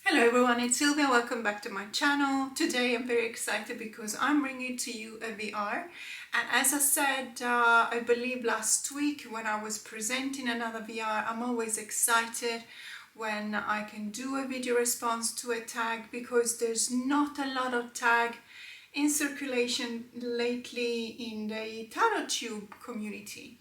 Hello everyone, it's Sylvia. Welcome back to my channel. Today I'm very excited because I'm bringing to you a VR, and as I said I believe last week when I was presenting another VR, I'm always excited when I can do a video response to a tag because there's not a lot of tag in circulation lately in the tarot tube community,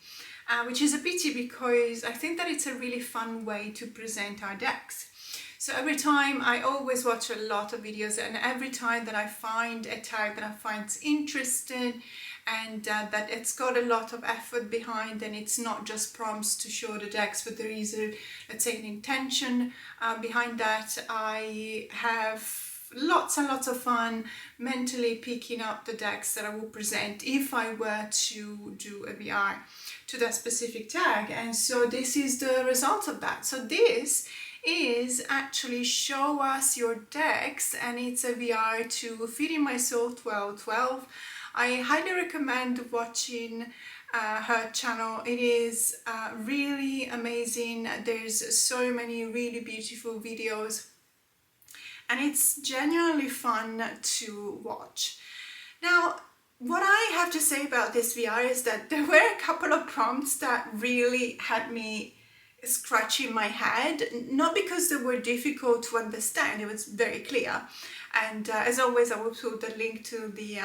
which is a pity because I think that it's a really fun way to present our decks. So every time I always watch a lot of videos, and every time that I find a tag that I find interesting and that it's got a lot of effort behind, and it's not just prompts to show the decks, but there is let's say an intention behind that, I have lots and lots of fun mentally picking up the decks that I will present if I were to do a VR to that specific tag. And so this is the result of that. So this is actually show us your decks, and it's a VR to Feed in My Soul 1212. I highly recommend watching her channel. It is really amazing. There's so many really beautiful videos and it's genuinely fun to watch. Now, what I have to say about this VR is that there were a couple of prompts that really had me scratching my head, not because they were difficult to understand, it was very clear. And as always, I will put the link to the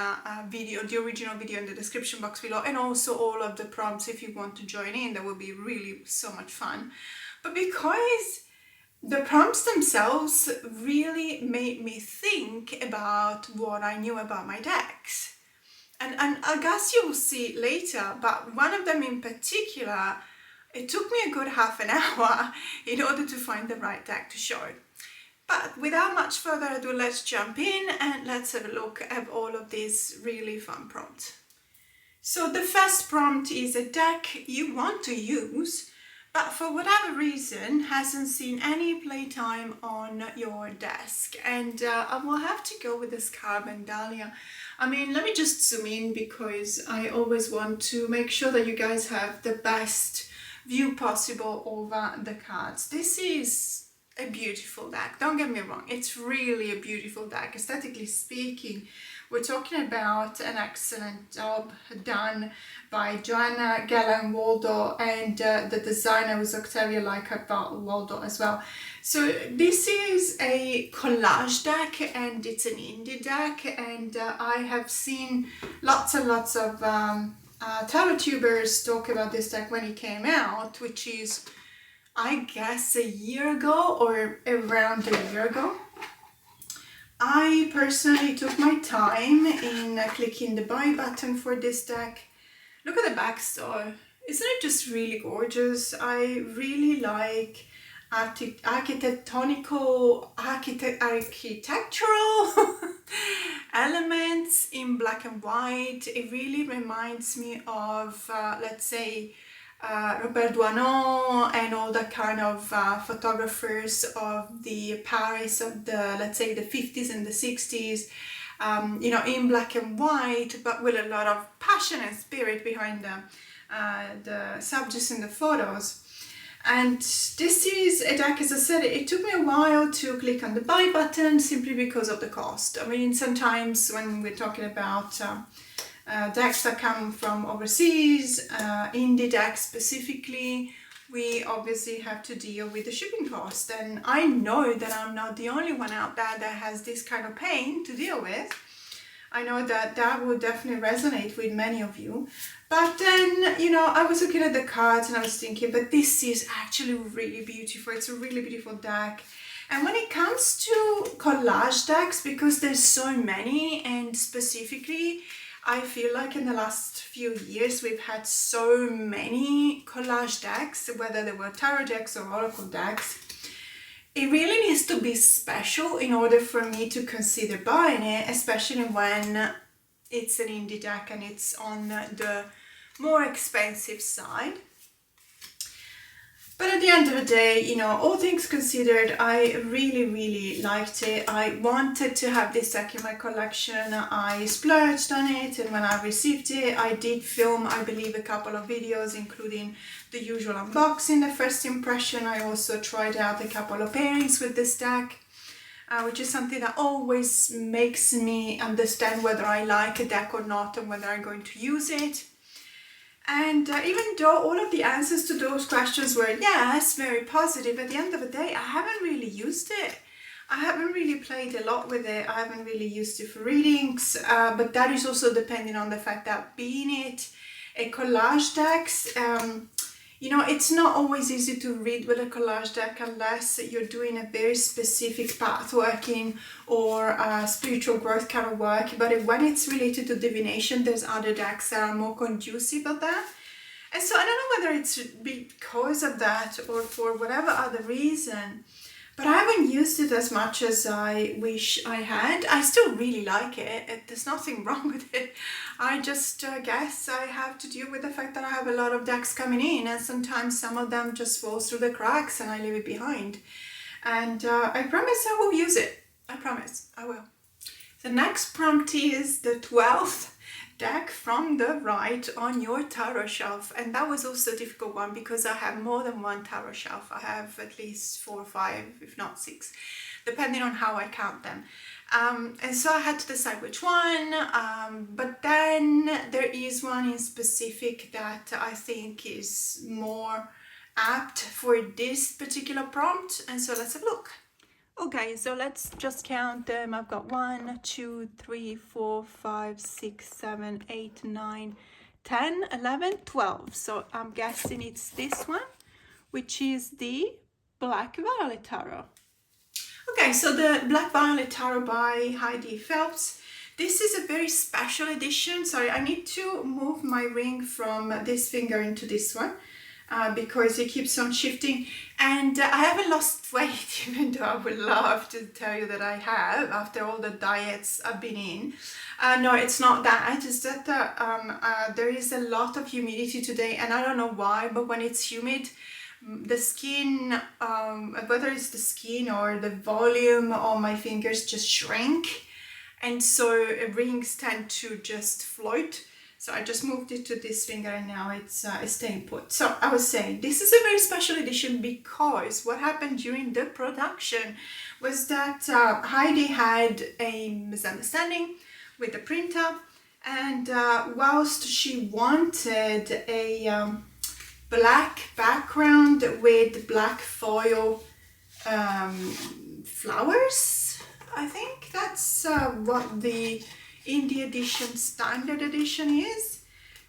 video, the original video, in the description box below, and also all of the prompts if you want to join in. That will be really so much fun. But because the prompts themselves really made me think about what I knew about my decks. And I guess you'll see later, but one of them in particular, it took me a good half an hour in order to find the right deck to show. But without much further ado, let's jump in and let's have a look at all of these really fun prompts. So the first prompt is a deck you want to use, but for whatever reason hasn't seen any playtime on your desk. And I will have to go with this Carbon Dahlia. I mean, let me just zoom in because I always want to make sure that you guys have the best view possible over the cards. This is a beautiful deck, don't get me wrong, it's really a beautiful deck. Aesthetically speaking, we're talking about an excellent job done by Joanna Gallen Waldo, and the designer was Octavia Leichhardt Waldo as well. So this is a collage deck and it's an indie deck, and I have seen lots and lots of tarot tubers talk about this deck when it came out, which is I guess a year ago or around a year ago. I personally took my time in clicking the buy button for this deck. Look at the back store. Isn't it just really gorgeous? I really like architectural elements in black and white. It really reminds me of, let's say, Robert Doisneau and all the kind of photographers of the Paris of the, let's say, the 50s and the 60s, you know, in black and white, but with a lot of passion and spirit behind the subjects in the photos. And this is a deck, as I said, it took me a while to click on the buy button simply because of the cost. I mean, sometimes when we're talking about decks that come from overseas, indie decks specifically, we obviously have to deal with the shipping cost. And I know that I'm not the only one out there that has this kind of pain to deal with. I know that that will definitely resonate with many of you. But then, you know, I was looking at the cards and I was thinking, but this is actually really beautiful. It's a really beautiful deck. And when it comes to collage decks, because there's so many, and specifically, I feel like in the last few years we've had so many collage decks, whether they were tarot decks or oracle decks. It really needs to be special in order for me to consider buying it, especially when it's an indie deck and it's on the more expensive side. But at the end of the day, you know, all things considered, I really liked it. I wanted to have this deck in my collection. I splurged on it, and when I received it, I did film, I believe, a couple of videos, including the usual unboxing, the first impression. I also tried out a couple of pairings with this deck. which is something that always makes me understand whether I like a deck or not and whether I'm going to use it. And even though all of the answers to those questions were yes, very positive, at the end of the day, I haven't really used it. I haven't really played a lot with it. I haven't really used it for readings, but that is also depending on the fact that being it a collage decks, you know, it's not always easy to read with a collage deck unless you're doing a very specific path working or spiritual growth kind of work. But when it's related to divination, there's other decks that are more conducive of that. And so I don't know whether it's because of that or for whatever other reason, but I haven't used it as much as I wish I had. I still really like it. There's nothing wrong with it. I just guess I have to deal with the fact that I have a lot of decks coming in, and sometimes some of them just fall through the cracks and I leave it behind. And I promise I will use it. I promise I will. The next prompt is the 12th deck from the right on your tarot shelf, and that was also a difficult one because I have more than one tarot shelf. I have at least 4 or 5, if not 6, depending on how I count them. And so I had to decide which one, but then there is one in specific that I think is more apt for this particular prompt, and so let's have a look. Okay, so let's just count them. I've got 1, 2, 3, 4, 5, 6, 7, 8, 9, 10, 11, 12. So I'm guessing it's this one, which is the Black Violet Tarot. Okay, so the Black Violet Tarot by Heidi Phelps. This is a very special edition. Sorry, I need to move my ring from this finger into this one. Because it keeps on shifting, and I haven't lost weight, even though I would love to tell you that I have after all the diets I've been in. No, it's not that. It's that there is a lot of humidity today, and I don't know why, but when it's humid, the skin, whether it's the skin or the volume on my fingers just shrink, and so rings tend to just float. So I just moved it to this finger and now it's staying put. So I was saying, this is a very special edition because what happened during the production was that Heidi had a misunderstanding with the printer, and whilst she wanted a black background with black foil flowers, I think that's what the in the edition, standard edition is.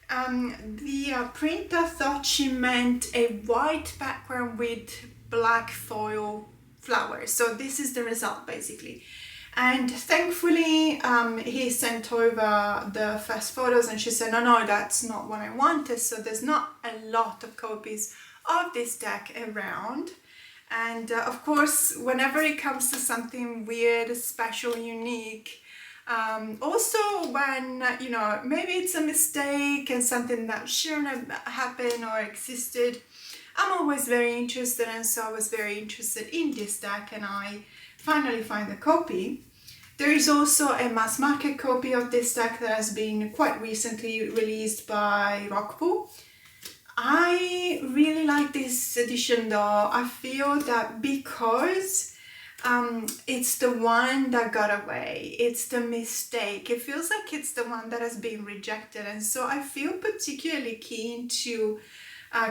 The printer thought she meant a white background with black foil flowers. So this is the result basically. And thankfully he sent over the first photos and she said, no, that's not what I wanted. So there's not a lot of copies of this deck around. And of course, whenever it comes to something weird, special, unique, also when, you know, maybe it's a mistake and something that shouldn't have happened or existed, I'm always very interested, and so I was very interested in this deck and I finally find a copy. There is also a mass market copy of this deck that has been quite recently released by Rockpool. I really like this edition though. I feel that because it's the one that got away, it's the mistake, it feels like it's the one that has been rejected, and so I feel particularly keen to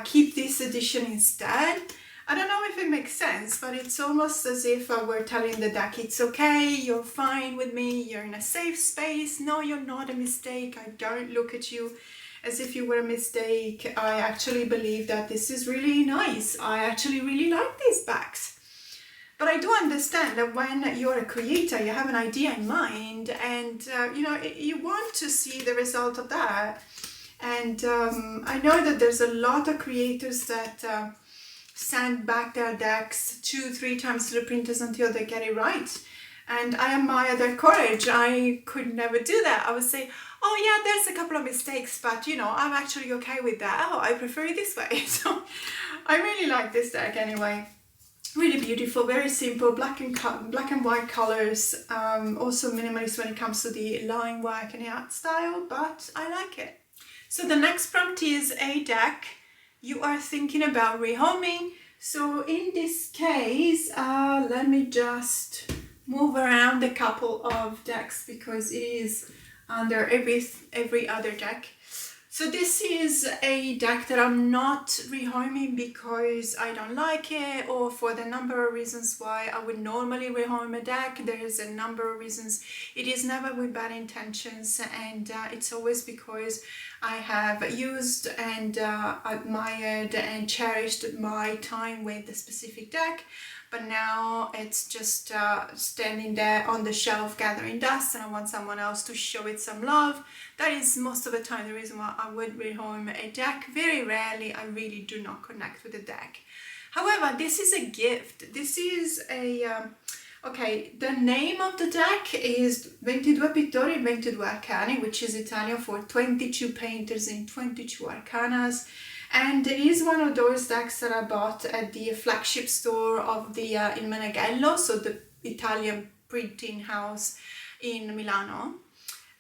keep this edition instead. I don't know if it makes sense, but it's almost as if I were telling the deck, it's okay, you're fine with me, you're in a safe space, no, you're not a mistake, I don't look at you as if you were a mistake. I actually believe that this is really nice, I actually really like these backs. But I do understand that when you're a creator, you have an idea in mind, and you know, you want to see the result of that. And I know that there's a lot of creators that send back their decks 2-3 times to the printers until they get it right. And I admire their courage. I could never do that. I would say, oh yeah, there's a couple of mistakes, but you know, I'm actually okay with that. Oh, I prefer it this way. So I really like this deck anyway. Really beautiful, very simple, black and white colors, also minimalist when it comes to the line work and the art style, but I like it. So the next prompt is a deck you are thinking about rehoming. So in this case, let me just move around a couple of decks because it is under every other deck. So this is a deck that I'm not rehoming because I don't like it, or for the number of reasons why I would normally rehome a deck. There is a number of reasons. It is never with bad intentions, and it's always because I have used and admired and cherished my time with the specific deck. But now it's just standing there on the shelf gathering dust, and I want someone else to show it some love. That is most of the time the reason why I would rehome a deck. Very rarely I really do not connect with the deck. However, this is a gift. This is a okay, the name of the deck is 22 pittori e 22 arcani, which is Italian for 22 painters in 22 arcanas. And it is one of those decks that I bought at the flagship store of the in Meneghello, so the Italian printing house in Milano.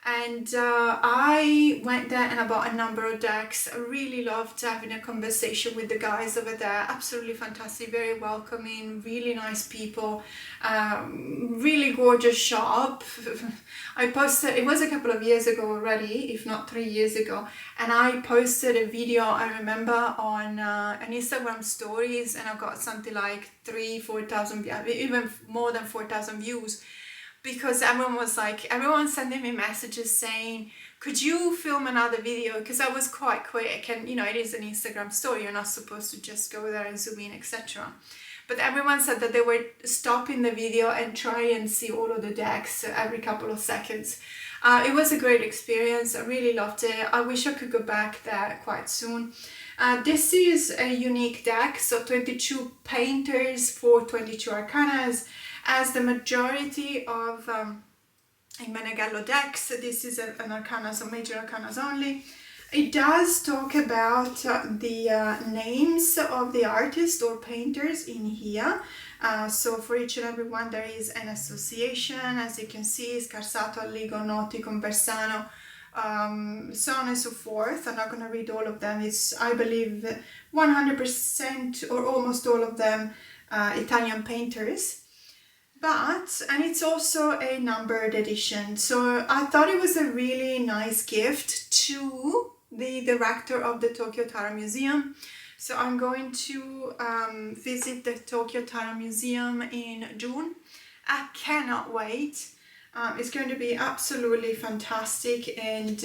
And I went there and I bought a number of decks. I really loved having a conversation with the guys over there. Absolutely fantastic, very welcoming, really nice people, really gorgeous shop. I posted, it was a couple of years ago already, if not 3 years ago, and I posted a video, I remember, on an Instagram stories, and I got something like 3,000-4,000, even more than 4,000 views. Because everyone sending me messages saying, could you film another video? Because I was quite quick, and it is an Instagram story, you're not supposed to just go there and zoom in, etc. But everyone said that they were stopping the video and try and see all of the decks every couple of seconds. It was a great experience, I really loved it. I wish I could go back there quite soon. This is a unique deck, so 22 painters for 22 arcanas. As the majority of in Meneghello decks, this is an arcana, so major arcanas only. It does talk about the names of the artists or painters in here. So for each and every one there is an association, as you can see, Scarsato, Alligo, Noti, Conversano, so on and so forth. I'm not going to read all of them. It's, I believe, 100% or almost all of them Italian painters. And it's also a numbered edition, so I thought it was a really nice gift to the director of the Tokyo Tara Museum. So I'm going to visit the Tokyo Tara Museum in June. I cannot wait. It's going to be absolutely fantastic, and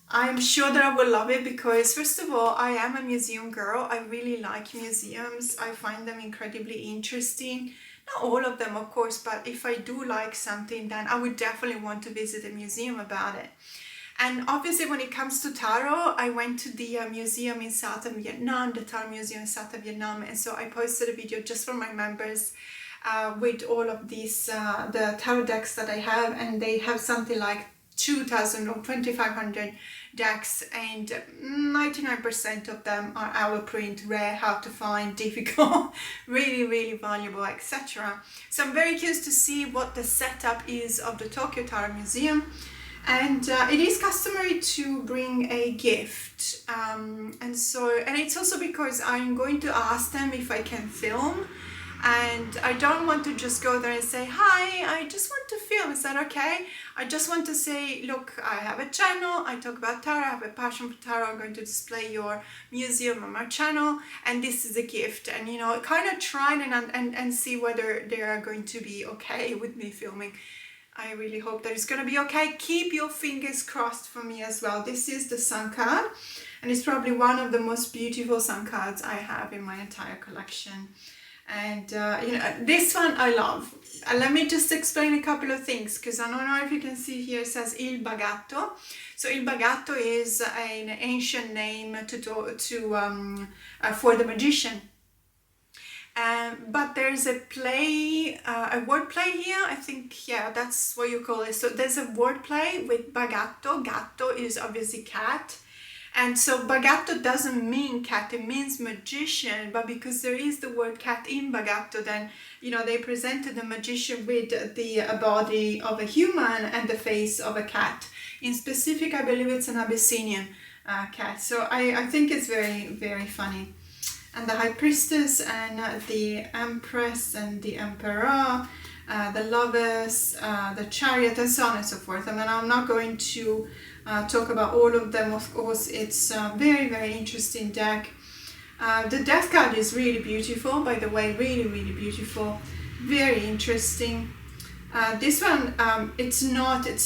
I'm sure that I will love it because, first of all, I am a museum girl. I really like museums. I find them incredibly interesting. Not all of them, of course, but if I do like something, then I would definitely want to visit a museum about it. And obviously when it comes to tarot, I went to the museum in southern Vietnam, the Tarot Museum in southern Vietnam, and so I posted a video just for my members with all of these, the tarot decks that I have, and they have something like 2,000 or 2,500 decks, and 99% of them are owl print, rare, hard to find, difficult, really valuable, etc. So I'm very curious to see what the setup is of the Tokyo Tara Museum. And it is customary to bring a gift, and it's also because I'm going to ask them if I can film. And I don't want to just go there and say, hi, I just want to film, is that okay? I just want to say, look, I have a channel, I talk about tarot, I have a passion for tarot, I'm going to display your museum on my channel, and this is a gift. And kind of try and see whether they are going to be okay with me filming. I really hope that it's going to be okay. Keep your fingers crossed for me as well. This is the Sun card, and it's probably one of the most beautiful Sun cards I have in my entire collection. And this one I love. Let me just explain a couple of things, because I don't know if you can see here, it says Il Bagatto. So Il Bagatto is an ancient name for the magician. But there's a play, a word play here, I think, yeah, that's what you call it. So there's a word play with bagatto. Gatto is obviously cat. And so bagatto doesn't mean cat, it means magician, but because there is the word cat in bagatto, then they presented the magician with the body of a human and the face of a cat. In specific, I believe it's an Abyssinian cat. So I think it's very funny. And the High Priestess and the Empress and the Emperor, the the Lovers, the Chariot, and so on and so forth. I mean, I'm not going to talk about all of them, of course. It's a very, very interesting deck. The death card is really beautiful, by the way, really, really beautiful, very interesting. This one, it's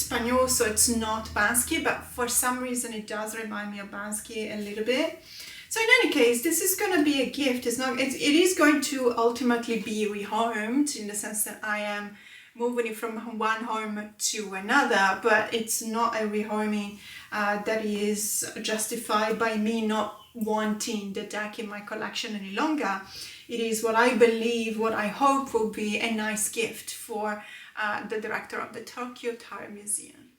Spanish, so it's not Bansky, but for some reason it does remind me of Bansky a little bit. So in any case, this is going to be a gift. It is going to ultimately be rehomed, in the sense that I am moving it from one home to another, but it's not a rehoming that is justified by me not wanting the deck in my collection any longer. It is what I believe, what I hope will be a nice gift for the director of the Tokyo Tarot Museum.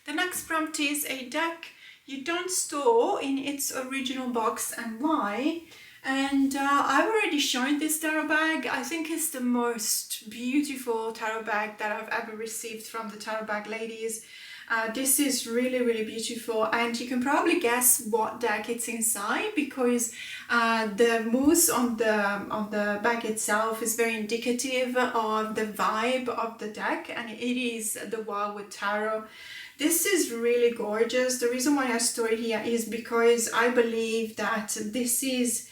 The next prompt is a deck you don't store in its original box, and why? And I've already shown this tarot bag. I think it's the most beautiful tarot bag that I've ever received from the Tarot Bag Ladies. This is really, really beautiful, and you can probably guess what deck it's inside, because the mousse on the bag itself is very indicative of the vibe of the deck, and it is the Wildwood Tarot. This is really gorgeous. The reason why I store it here is because I believe that this is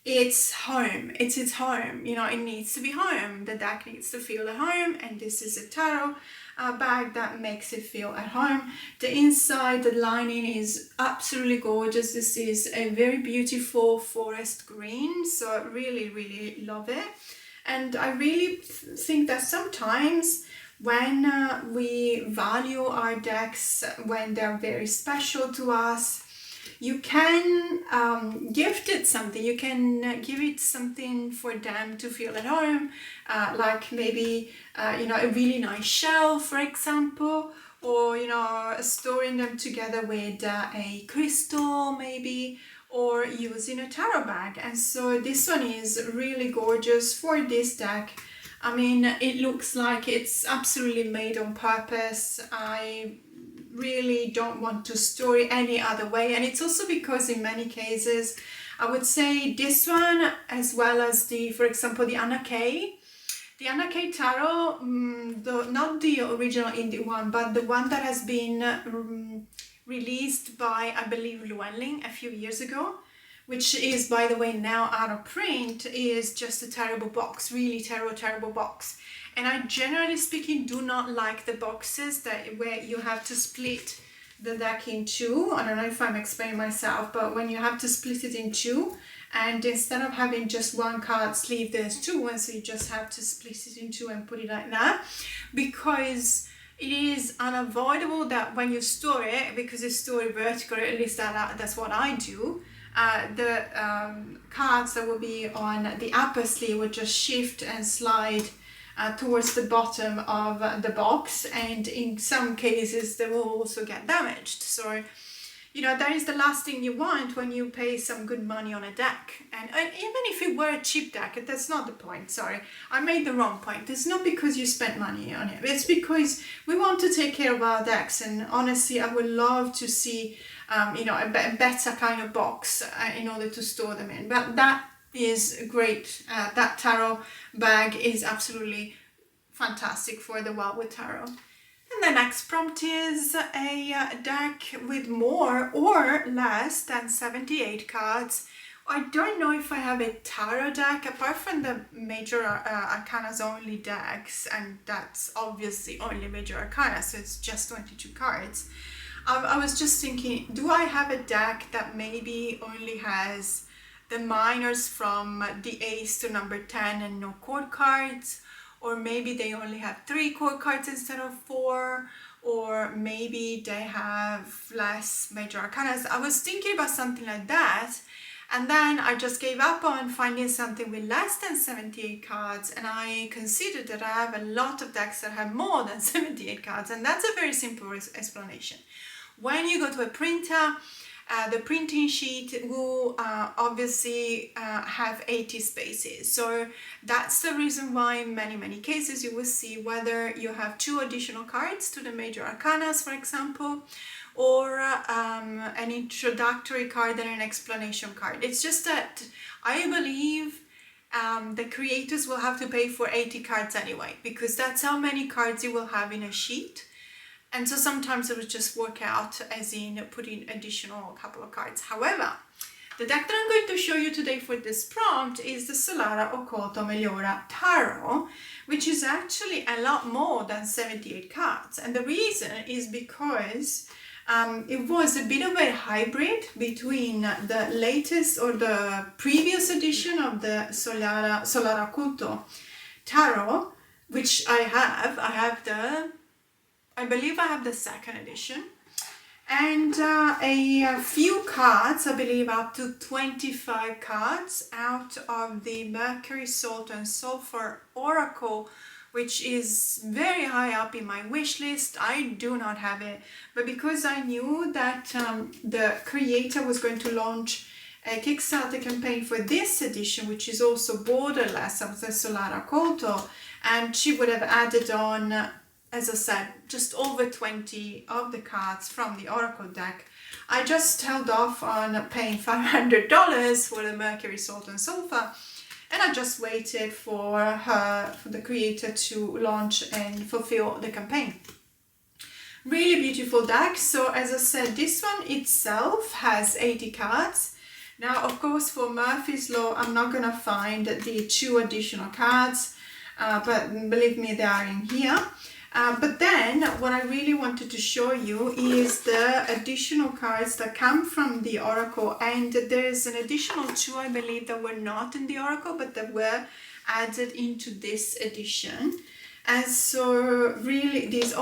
its home. It's its home. You know, it needs to be home. The deck needs to feel at home, and this is a tarot bag that makes it feel at home. The inside, the lining is absolutely gorgeous. This is a very beautiful forest green, so I really, really love it. And I really think that sometimes when we value our decks, when they're very special to us, you can gift it something. You can give it something for them to feel at home, like maybe you know, a really nice shelf, for example, or you know, storing them together with a crystal maybe, or using a tarot bag. And so this one is really gorgeous for this deck. I mean, it looks like it's absolutely made on purpose. I really don't want to store it any other way, and it's also because in many cases I would say this one, as well as for example the Anna Kay Tarot, not the original indie one, but the one that has been released by, I believe, Llewellyn a few years ago, which is, by the way, now out of print, is just a terrible box, really terrible box. And I, generally speaking, do not like the boxes where you have to split the deck in two. I don't know if I'm explaining myself, but when you have to split it in two, and instead of having just one card sleeve, there's two, and so you just have to split it in two and put it like that, because it is unavoidable that when you store it, because you store it vertically, at least that's what I do, the cards that will be on the upper sleeve will just shift and slide towards the bottom of the box, and in some cases they will also get damaged. So you know, that is the last thing you want when you pay some good money on a deck. And even if it were a cheap deck, that's not the point. Sorry, I made the wrong point. It's not because you spent money on it. It's because we want to take care of our decks. And honestly, I would love to see you know, a better kind of box in order to store them in. But that is great. That tarot bag is absolutely fantastic for the Wildwood Tarot. And the next prompt is a deck with more or less than 78 cards. I don't know if I have a tarot deck, apart from the major arcanas only decks, and that's obviously only major arcana, so it's just 22 cards. I was just thinking, do I have a deck that maybe only has the minors from the ace to number 10 and no court cards? Or maybe they only have 3 court cards instead of 4, or maybe they have less major arcanas. I was thinking about something like that, and then I just gave up on finding something with less than 78 cards, and I considered that I have a lot of decks that have more than 78 cards, and that's a very simple explanation. When you go to a printer, the printing sheet will obviously have 80 spaces. So that's the reason why in many cases you will see whether you have 2 additional cards to the major arcanas, for example, or an introductory card and an explanation card. It's just that I believe the creators will have to pay for 80 cards anyway, because that's how many cards you will have in a sheet. And so sometimes it would just work out as in putting additional couple of cards. However, the deck that I'm going to show you today for this prompt is the Solara Occulto Migliora Tarot, which is actually a lot more than 78 cards. And the reason is because it was a bit of a hybrid between the latest or the previous edition of the Solara Occulto Tarot, which I believe I have the second edition, and a few cards, I believe up to 25 cards out of the Mercury, Salt and Sulfur Oracle, which is very high up in my wish list. I do not have it, but because I knew that the creator was going to launch a Kickstarter campaign for this edition, which is also borderless of the Solara Occulto, and she would have added on, as I said, just over 20 of the cards from the Oracle deck, I just held off on paying $500 for the Mercury, Salt and Sulfur, and I just waited for the creator to launch and fulfill the campaign. Really beautiful deck. So as I said, this one itself has 80 cards. Now, of course, for Murphy's Law, I'm not going to find the 2 additional cards, but believe me, they are in here. But then what I really wanted to show you is the additional cards that come from the Oracle, and there's an additional 2, I believe, that were not in the Oracle but that were added into this edition. And so really these,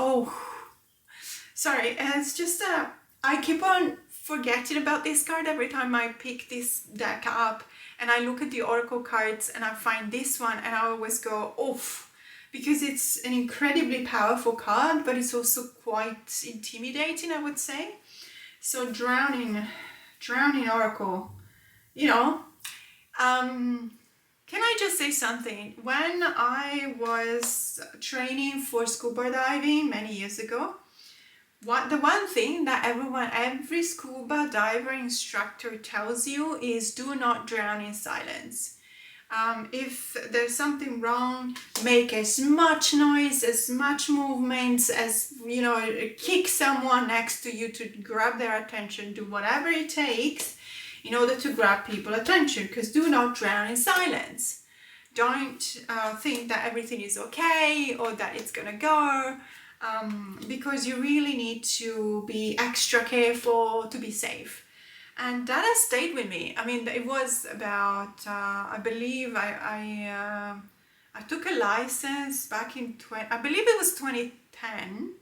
it's just I keep on forgetting about this card every time I pick this deck up and I look at the Oracle cards and I find this one and I always go oof, because it's an incredibly powerful card, but it's also quite intimidating, I would say. So Drowning Oracle, can I just say something? When I was training for scuba diving many years ago, the one thing that every scuba diver instructor tells you is do not drown in silence. If there's something wrong, make as much noise, as much movements, as kick someone next to you to grab their attention, do whatever it takes in order to grab people's attention, because do not drown in silence. Don't think that everything is okay or that it's gonna go, because you really need to be extra careful to be safe. And that has stayed with me. I mean, it was about, I believe I took a license back in, I believe it was 2010.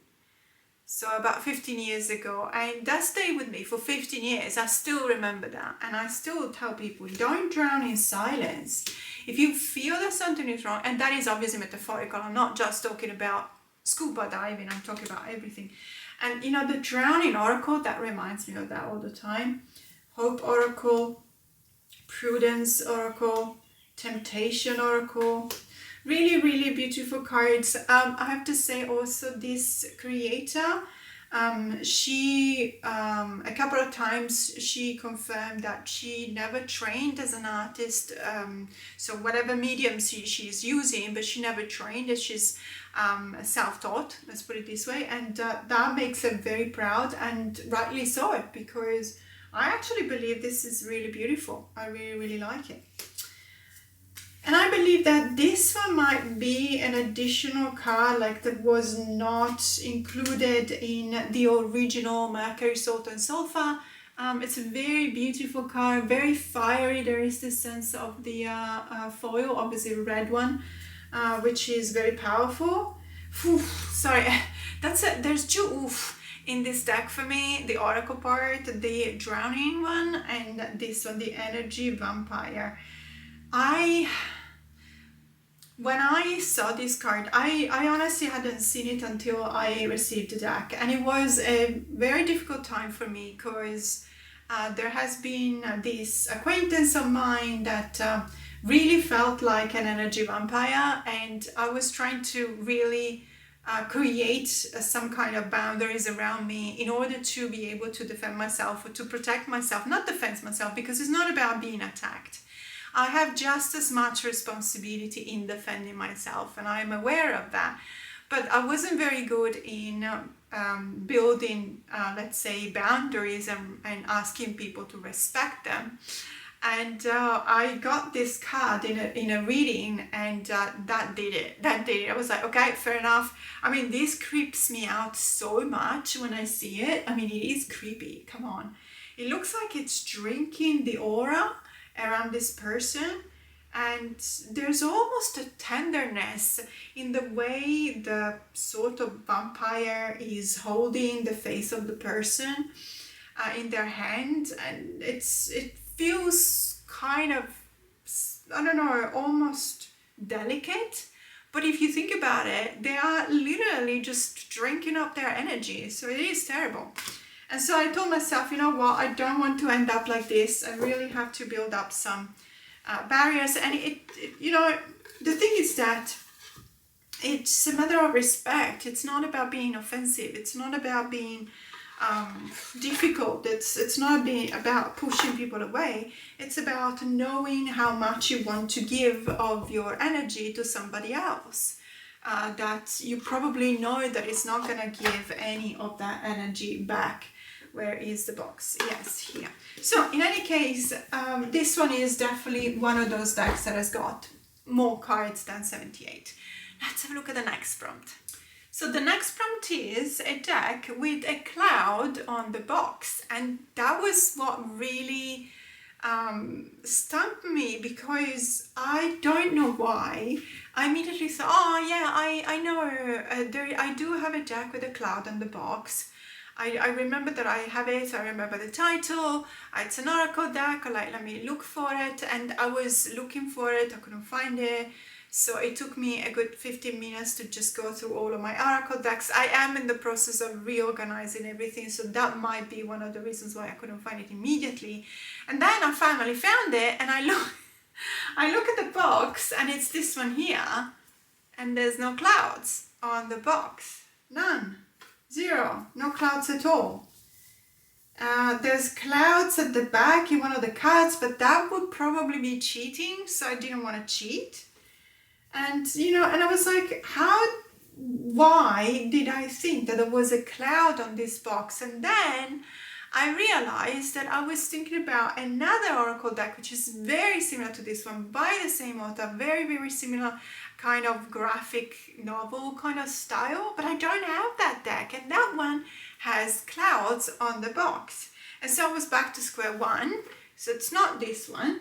So about 15 years ago. And that stayed with me for 15 years. I still remember that. And I still tell people, don't drown in silence. If you feel that something is wrong, and that is obviously metaphorical. I'm not just talking about scuba diving. I'm talking about everything. And the Drowning Oracle, that reminds me of that all the time. Hope Oracle, Prudence Oracle, Temptation Oracle. Really, really beautiful cards. I have to say also this creator, she, a couple of times she confirmed that she never trained as an artist. So whatever medium she's using, but she never trained, as she's self-taught, let's put it this way. And that makes her very proud, and rightly so, because I actually believe this is really beautiful. I really, really like it. And I believe that this one might be an additional card that was not included in the original Mercury, Salt and Sulfur. It's a very beautiful card, very fiery. There is this sense of the foil, obviously red one, which is very powerful. Sorry, there's 2 oof in this deck for me, the Oracle part, the Drowning one, and this one, the Energy Vampire. When I saw this card, I honestly hadn't seen it until I received the deck, and it was a very difficult time for me because there has been this acquaintance of mine that really felt like an energy vampire, and I was trying to really create some kind of boundaries around me in order to be able to defend myself or to protect myself, not defend myself, because it's not about being attacked. I have just as much responsibility in defending myself, and I'm aware of that. But I wasn't very good in building, let's say, boundaries and asking people to respect them. And I got this card in a reading, and that did it. I was like, okay, fair enough. I mean, this creeps me out so much when I see it. I mean, it is creepy. Come on. It looks like it's drinking the aura around this person. And there's almost a tenderness in the way the sort of vampire is holding the face of the person in their hand. And it feels kind of, I don't know, almost delicate. But if you think about it, they are literally just drinking up their energy. So it is terrible. And so I told myself, you know what, I don't want to end up like this. I really have to build up some barriers. And you know, the thing is that it's a matter of respect. It's not about being offensive. It's not about being difficult. It's not about pushing people away. It's about knowing how much you want to give of your energy to somebody else that you probably know that it's not going to give any of that energy back. Where is the box? Yes, here. So in any case, this one is definitely one of those decks that has got more cards than 78. Let's have a look at the next prompt. So the next prompt is a deck with a cloud on the box, and that was what really stumped me, because I don't know why. I immediately thought, oh yeah, I know, I do have a deck with a cloud on the box. I remember that I have it, I remember the title, it's an oracle deck, like let me look for it, and I was looking for it, I couldn't find it. So it took me a good 15 minutes to just go through all of my oracle decks. I am in the process of reorganizing everything, so that might be one of the reasons why I couldn't find it immediately. And then I finally found it, and I look at the box, and it's this one here, and there's no clouds on the box. None. Zero. No clouds at all. There's clouds at the back in one of the cards, but that would probably be cheating, so I didn't want to cheat. And, you know, and I was like, why did I think that there was a cloud on this box? And then I realized that I was thinking about another oracle deck, which is very similar to this one, by the same author, very, very similar kind of graphic novel kind of style, but I don't have that deck, and that one has clouds on the box. And so I was back to square one, so it's not this one.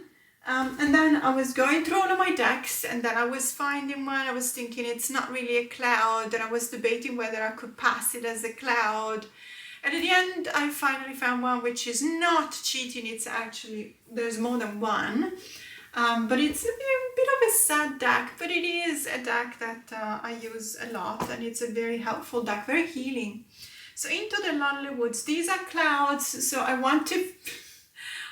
And then I was going through all of my decks, and then I was finding one. I was thinking it's not really a cloud, and I was debating whether I could pass it as a cloud. And at the end, I finally found one which is not cheating. It's actually, there's more than one. But it's a bit of a sad deck, but it is a deck that I use a lot, and it's a very helpful deck, very healing. So Into the Lonely Woods, these are clouds, so I want to...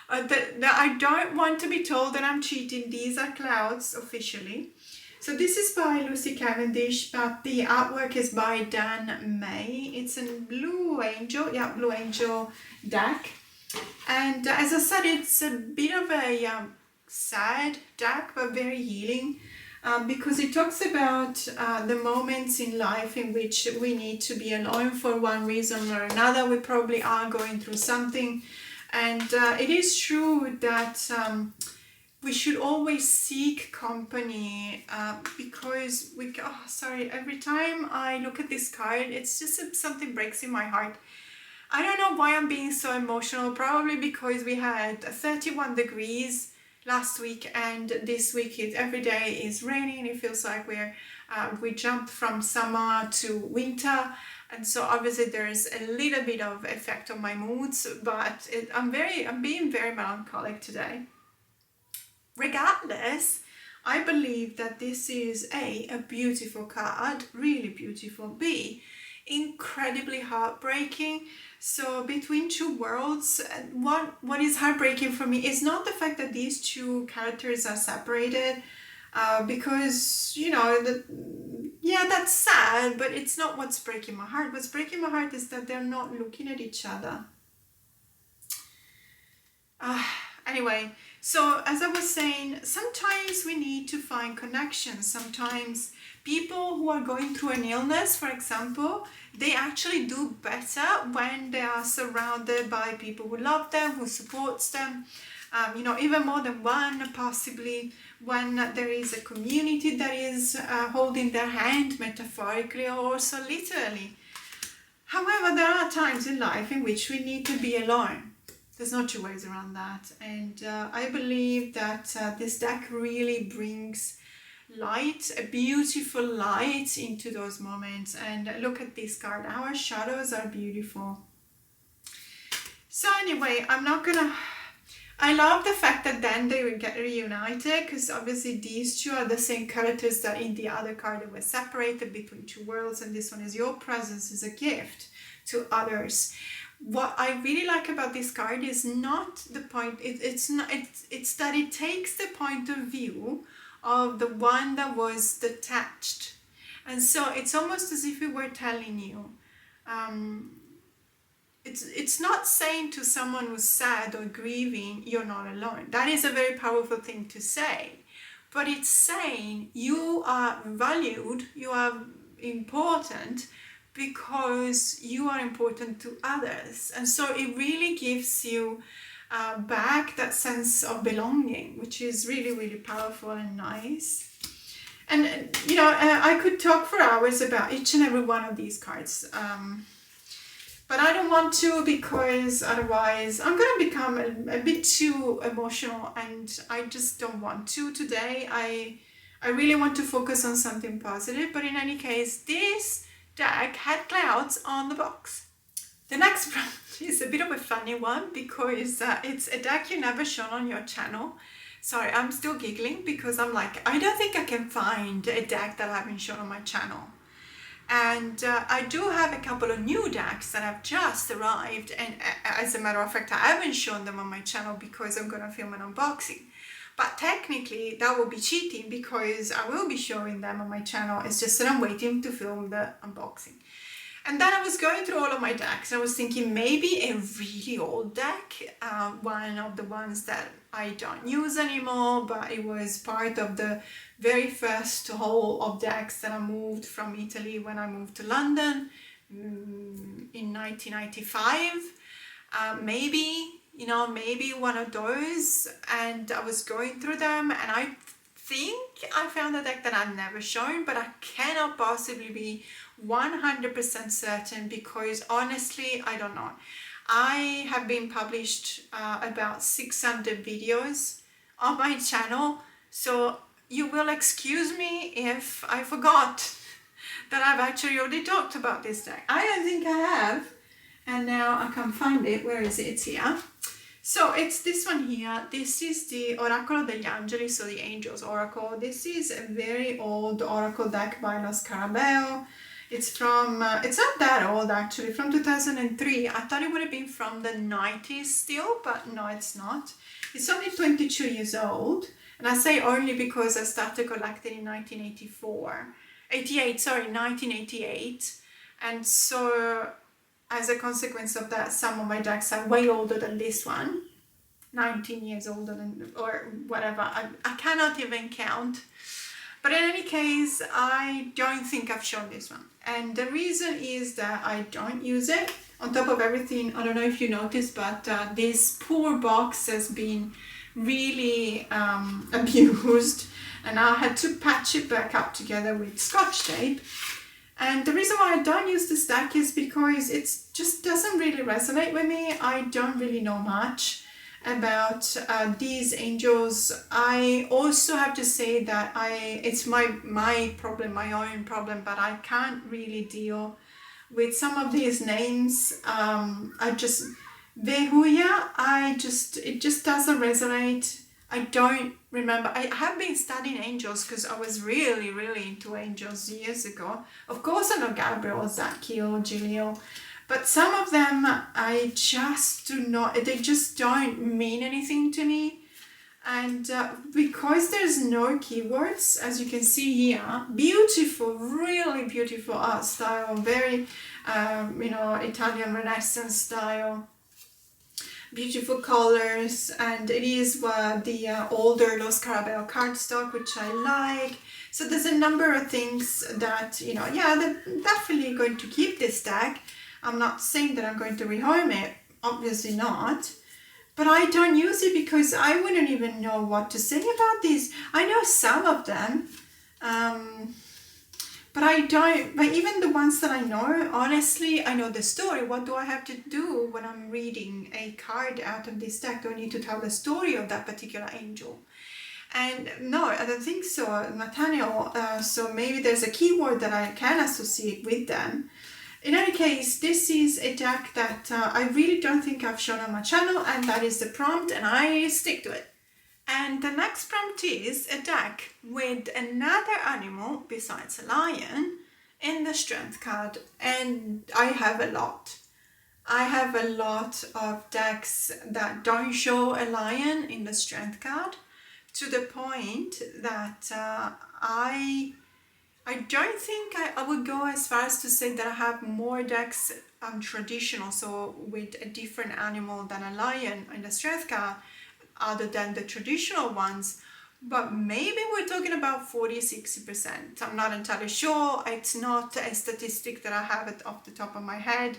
I don't want to be told that I'm cheating. These are clouds officially. So this is by Lucy Cavendish, but the artwork is by Dan May. It's a Blue Angel, Blue Angel deck. And as I said, it's a bit of a sad deck, but very healing, because it talks about the moments in life in which we need to be alone for one reason or another. We probably are going through something. And it is true that we should always seek company because every time I look at this card, it's just something breaks in my heart. I don't know why I'm being so emotional, probably because we had 31 degrees last week, and this week every day is raining. It feels like we jumped from summer to winter. And so obviously there is a little bit of effect on my moods, but I'm being very melancholic today. Regardless, I believe that this is a beautiful card, really beautiful. B, incredibly heartbreaking. So between two worlds, what is heartbreaking for me is not the fact that these two characters are separated, because, you know, that's sad, but it's not what's breaking my heart. What's breaking my heart is that they're not looking at each other. Anyway, So as I was saying, sometimes we need to find connections. Sometimes people who are going through an illness, for example, they actually do better when they are surrounded by people who love them, who supports them, even more than one, possibly when there is a community that is holding their hand, metaphorically or also literally. However, there are times in life in which we need to be alone. There's no two ways around that. And I believe that this deck really brings light, a beautiful light into those moments. And look at this card. Our shadows are beautiful. So anyway, I love the fact that then they will get reunited, because obviously these two are the same characters that in the other card they were separated between two worlds, and this one is your presence is a gift to others. What I really like about this card is not the point, it's that it takes the point of view of the one that was detached. And so it's almost as if it were telling you, it's not saying to someone who's sad or grieving, you're not alone. That is a very powerful thing to say. But it's saying you are valued, you are important, because you are important to others. And so it really gives you back that sense of belonging, which is really, really powerful and nice. And I could talk for hours about each and every one of these cards, but I don't want to, because otherwise I'm going to become a bit too emotional, and I just don't want to today. I really want to focus on something positive. But in any case, this deck had clouds on the box. The next one is a bit of a funny one, because it's a deck you never shown on your channel. Sorry, I'm still giggling because I'm like, I don't think I can find a deck that I haven't shown on my channel. And I do have a couple of new decks that have just arrived, and as a matter of fact I haven't shown them on my channel because I'm gonna film an unboxing. But technically that will be cheating, because I will be showing them on my channel. It's just that I'm waiting to film the unboxing. And then I was going through all of my decks. I was thinking maybe a really old deck, one of the ones that I don't use anymore, but it was part of the very first haul of decks that I moved from Italy when I moved to London in 1995. Maybe one of those. And I was going through them, and I think I found a deck that I've never shown, but I cannot possibly be 100% certain, because honestly I don't know. I have been published about 600 videos on my channel, so you will excuse me if I forgot that I've actually already talked about this deck. I don't think I have, and now I can't find it. Where is it? It's here. So it's this one here. This is the Oracolo degli Angeli, so the Angels Oracle. This is a very old Oracle deck by Lo Scarabeo. It's from, it's not that old actually, from 2003. I thought it would have been from the 90s still, but no, it's not. It's only 22 years old. And I say only because I started collecting in 1988. And so as a consequence of that, some of my decks are way older than this one. 19 years older than, or whatever. I cannot even count. But in any case, I don't think I've shown this one. And the reason is that I don't use it. On top of everything, I don't know if you noticed, but this poor box has been really abused. And I had to patch it back up together with Scotch tape. And the reason why I don't use this deck is because it just doesn't really resonate with me. I don't really know much about these angels. I also have to say that it's my problem, my own problem, but I can't really deal with some of these names. Vehuya, it just doesn't resonate. I don't remember. I have been studying angels because I was really, really into angels years ago. Of course I know Gabriel, Zadkiel, Giulio, but some of them I just do not, they just don't mean anything to me. And because there's no keywords, as you can see here, beautiful, really beautiful art style, very, Italian Renaissance style. beautiful colors, and it is the older Los Carabel cardstock, which I like. So there's a number of things that, you know, yeah, they're definitely going to keep this deck. I'm not saying that I'm going to rehome it, obviously not. But I don't use it because I wouldn't even know what to say about these. I know some of them, but I don't, but even the ones that I know, honestly, I know the story. What do I have to do when I'm reading a card out of this deck? Do I need to tell the story of that particular angel? And no, I don't think so, Nathaniel. So maybe there's a keyword that I can associate with them. In any case, this is a deck that I really don't think I've shown on my channel, and that is the prompt, and I stick to it. And the next prompt is a deck with another animal besides a lion in the strength card, and I have a lot. I have a lot of decks that don't show a lion in the strength card, to the point that I don't think I would go as far as to say that I have more decks traditional, so with a different animal than a lion in the strength card, other than the traditional ones. But maybe we're talking about 40-60%. I'm not entirely sure. It's not a statistic that I have it off the top of my head.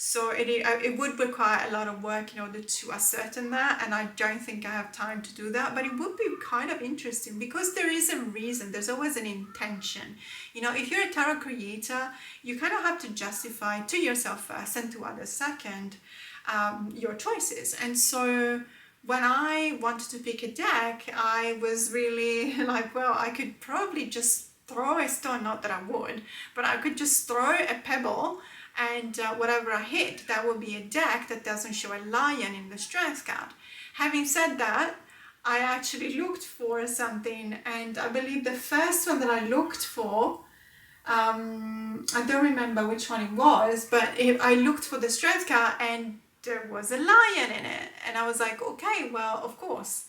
So it would require a lot of work in order to ascertain that, and I don't think I have time to do that. But it would be kind of interesting because there is a reason. There's always an intention. You know, if you're a tarot creator, you kind of have to justify to yourself first and to others second your choices. And so when I wanted to pick a deck, I was really like, well, I could probably just throw a stone, not that I would, but I could just throw a pebble, and whatever I hit, that will be a deck that doesn't show a lion in the strength card. Having said that, I actually looked for something, and I believe the first one that I looked for, I don't remember which one it was, but I looked for the strength card and there was a lion in it, and I was like, okay, well, of course.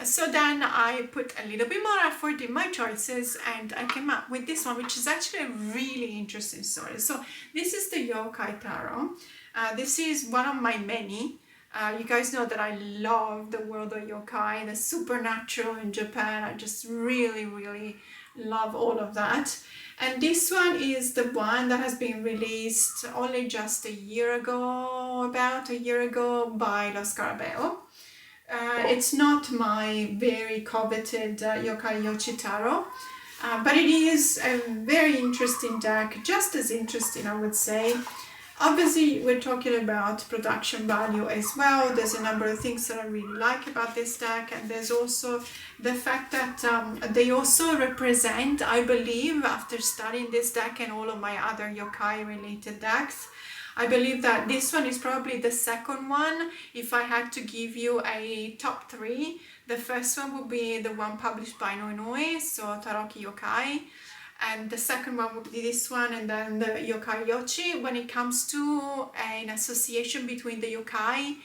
So then I put a little bit more effort in my choices, and I came up with this one, which is actually a really interesting story. So this is the Yokai Tarot. This is one of my many. You guys know that I love the world of yokai, the supernatural in Japan. I just really, really love all of that. And this one is the one that has been released only just a year ago, about a year ago, by Los Carabeo. It's not my very coveted Yokai Yochi Tarot, but it is a very interesting deck, just as interesting, I would say. Obviously, we're talking about production value as well. There's a number of things that I really like about this deck, and there's also the fact that they also represent, I believe, after studying this deck and all of my other yokai related decks, I believe that this one is probably the second one. If I had to give you a top three, the first one would be the one published by Noi Noi, so Taroki Yokai. And the second one would be this one, and then the Yokai Yochi, when it comes to an association between the yokai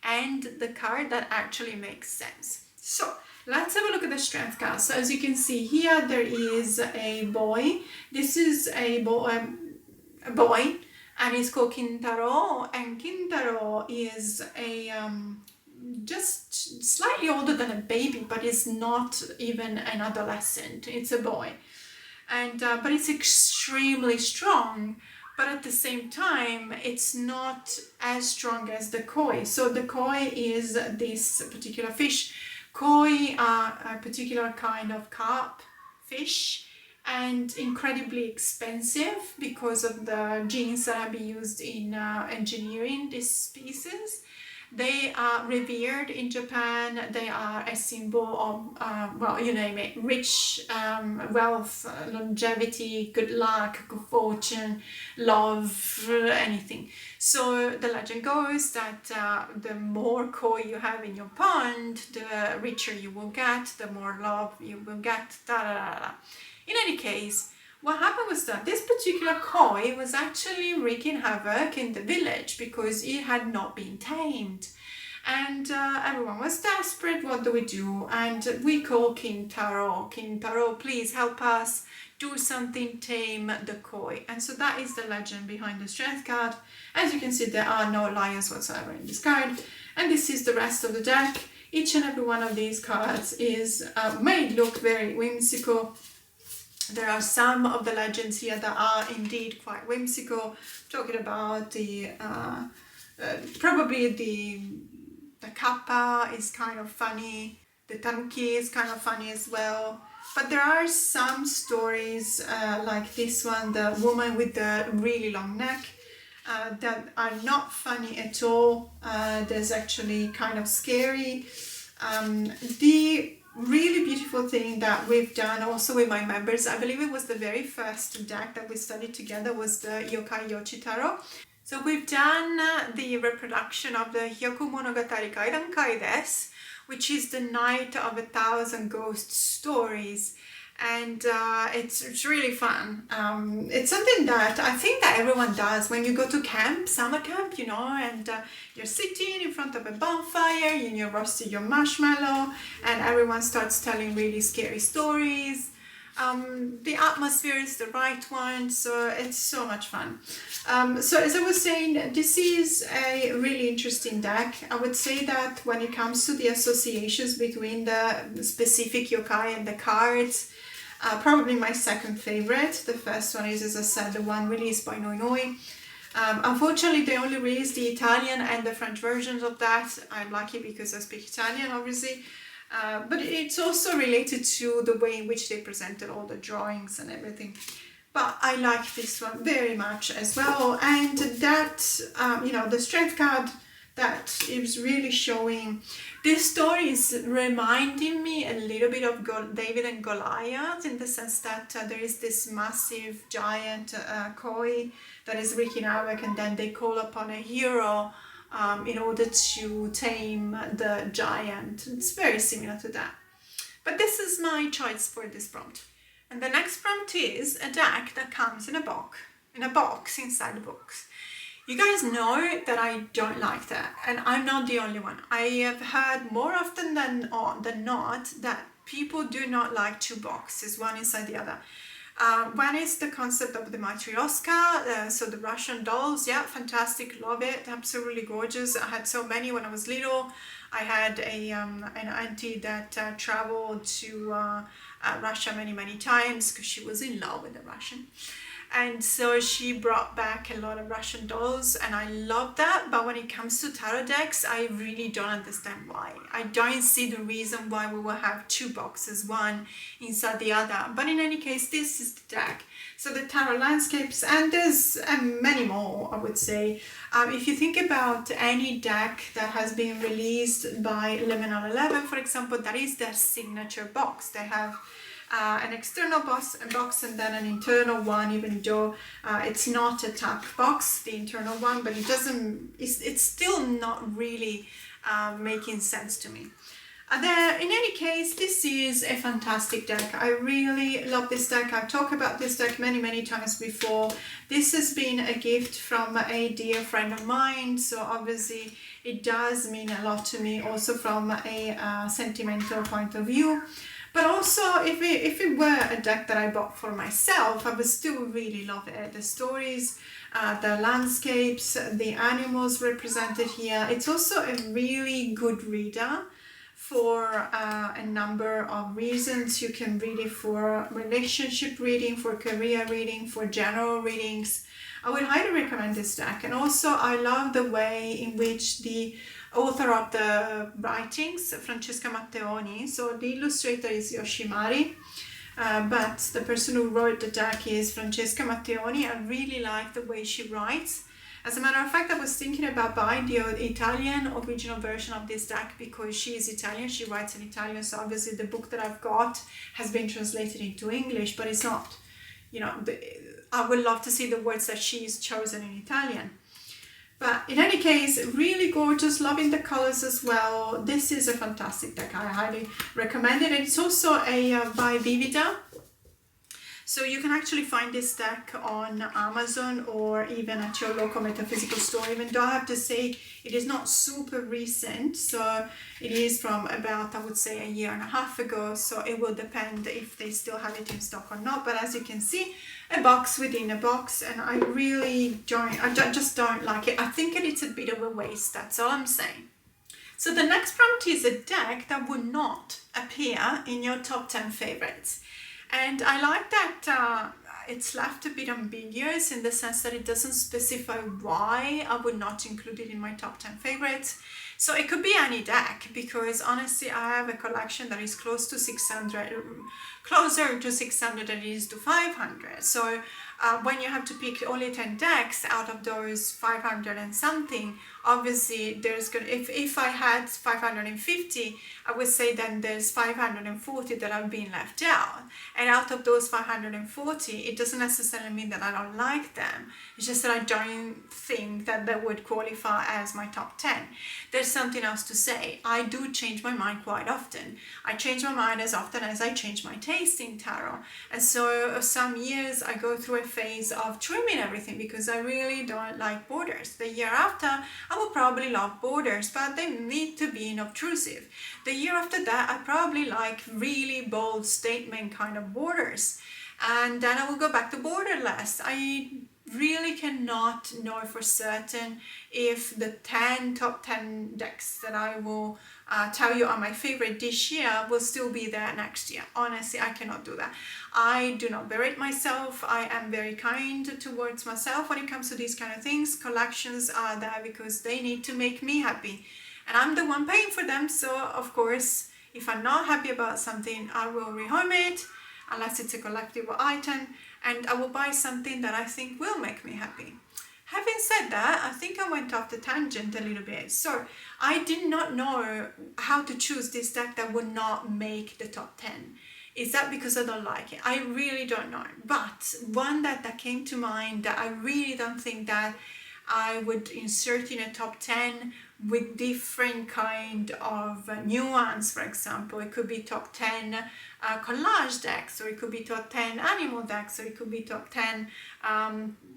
and the card that actually makes sense. So let's have a look at the strength card. So as you can see here, there is a boy. This is a boy, and he's called Kintaro, and Kintaro is a just slightly older than a baby, but is not even an adolescent. It's a boy. And but it's extremely strong, but at the same time it's not as strong as the koi. So the koi is this particular fish. Koi are a particular kind of carp fish, and incredibly expensive because of the genes that have been used in engineering these species. They are revered in Japan. They are a symbol of, well, you name it, rich, wealth, longevity, good luck, good fortune, love, anything. So the legend goes that the more koi you have in your pond, the richer you will get, the more love you will get, da da da da. In any case, what happened was that this particular koi was actually wreaking havoc in the village because it had not been tamed. And everyone was desperate. What do we do? And we call King Taro. King Taro, please help us. do something, tame the koi. And so that is the legend behind the strength card. As you can see, there are no lions whatsoever in this card. And this is the rest of the deck. Each and every one of these cards is made look very whimsical. There are some of the legends here that are indeed quite whimsical. Talking about the probably the kappa is kind of funny. The tanuki is kind of funny as well. But there are some stories like this one, the woman with the really long neck, that are not funny at all. There's actually kind of scary. The really beautiful thing that we've done also with my members, I believe it was the very first deck that we studied together, was the Yokai Yochitaro. So we've done the reproduction of the Hyoku Monogatari Kaidankai desu, which is the Night of 1,000 Ghost Stories. And it's really fun. It's something that I think that everyone does when you go to camp, summer camp, you know, and you're sitting in front of a bonfire, you're roasting your marshmallow, and everyone starts telling really scary stories. The atmosphere is the right one, so it's so much fun. So as I was saying, this is a really interesting deck. I would say that when it comes to the associations between the specific yokai and the cards, probably my second favorite. The first one is, as I said, the one released by Noi Noi. Unfortunately, they only released the Italian and the French versions of that. I'm lucky because I speak Italian, obviously. But it's also related to the way in which they presented all the drawings and everything. But I like this one very much as well. And that, you know, the strength card, that is really showing. This story is reminding me a little bit of David and Goliath, in the sense that there is this massive giant koi that is wreaking havoc, and then they call upon a hero in order to tame the giant. It's very similar to that. But this is my choice for this prompt. And the next prompt is a deck that comes in a box inside the box. You guys know that I don't like that, and I'm not the only one. I have heard more often than not that people do not like two boxes, one inside the other. One is the concept of the matryoshka, so the Russian dolls. Yeah, fantastic, love it, absolutely gorgeous. I had so many when I was little. I had an auntie that traveled to Russia many times because she was in love with the Russian. And so she brought back a lot of Russian dolls, and I love that. But when it comes to tarot decks, I really don't understand why. I don't see the reason why we will have two boxes, one inside the other. But in any case, this is the deck. So the tarot landscapes, and there's many more, I would say. If you think about any deck that has been released by Liminal 11, for example, that is their signature box. They have an external box and then an internal one, even though it's not a tap box, the internal one, but it's still not really making sense to me. In any case, this is a fantastic deck. I really love this deck. I've talked about this deck many times before. This has been a gift from a dear friend of mine, so obviously it does mean a lot to me, also from a sentimental point of view. But also, if it were a deck that I bought for myself, I would still really love it. The stories, the landscapes, the animals represented here. It's also a really good reader for a number of reasons. You can read it for relationship reading, for career reading, for general readings. I would highly recommend this deck. And also, I love the way in which the author of the writings, Francesca Matteoni, so the illustrator is Yoshimari, but the person who wrote the deck is Francesca Matteoni. I really like the way she writes. As a matter of fact, I was thinking about buying the Italian original version of this deck because she is Italian, she writes in Italian, so obviously the book that I've got has been translated into English, but it's not, you know, I would love to see the words that she's chosen in Italian. But in any case, really gorgeous, loving the colors as well. This is a fantastic deck. I highly recommend it. And it's also a by Vivida. So you can actually find this deck on Amazon or even at your local metaphysical store, even though I have to say it is not super recent. So it is from about, I would say, a year and a half ago. So it will depend if they still have it in stock or not. But as you can see, a box within a box, and I really don't, just don't like it. I think it's a bit of a waste, that's all I'm saying. So the next prompt is a deck that would not appear in your top 10 favorites. And I like that it's left a bit ambiguous in the sense that it doesn't specify why I would not include it in my top 10 favorites. So it could be any deck, because honestly I have a collection that is closer to 600 than it is to 500. So when you have to pick only 10 decks out of those 500 and something, obviously there's gonna, if I had 550, I would say then there's 540 that have been left out. And out of those 540, it doesn't necessarily mean that I don't like them. It's just that I don't think that they would qualify as my top 10. There's something else to say. I do change my mind quite often. I change my mind as often as I change my taste in tarot. And so some years I go through a phase of trimming everything because I really don't like borders. The year after, I will probably love borders, but they need to be inobtrusive. The year after that, I probably like really bold statement kind of borders. And then I will go back to borderless. I really cannot know for certain if the top 10 decks that I will tell you are my favorite this year will still be there next year. Honestly, I cannot do that. I do not berate myself. I am very kind towards myself when it comes to these kind of things. Collections are there because they need to make me happy. And I'm the one paying for them. So of course, if I'm not happy about something, I will rehome it, unless it's a collectible item, and I will buy something that I think will make me happy. Having said that, I think I went off the tangent a little bit. So I did not know how to choose this deck that would not make the top 10. Is that because I don't like it? I really don't know. But one that came to mind that I really don't think that I would insert in a top 10 with different kind of nuance. For example, it could be top 10 collage decks, or it could be top 10 animal decks, or it could be top 10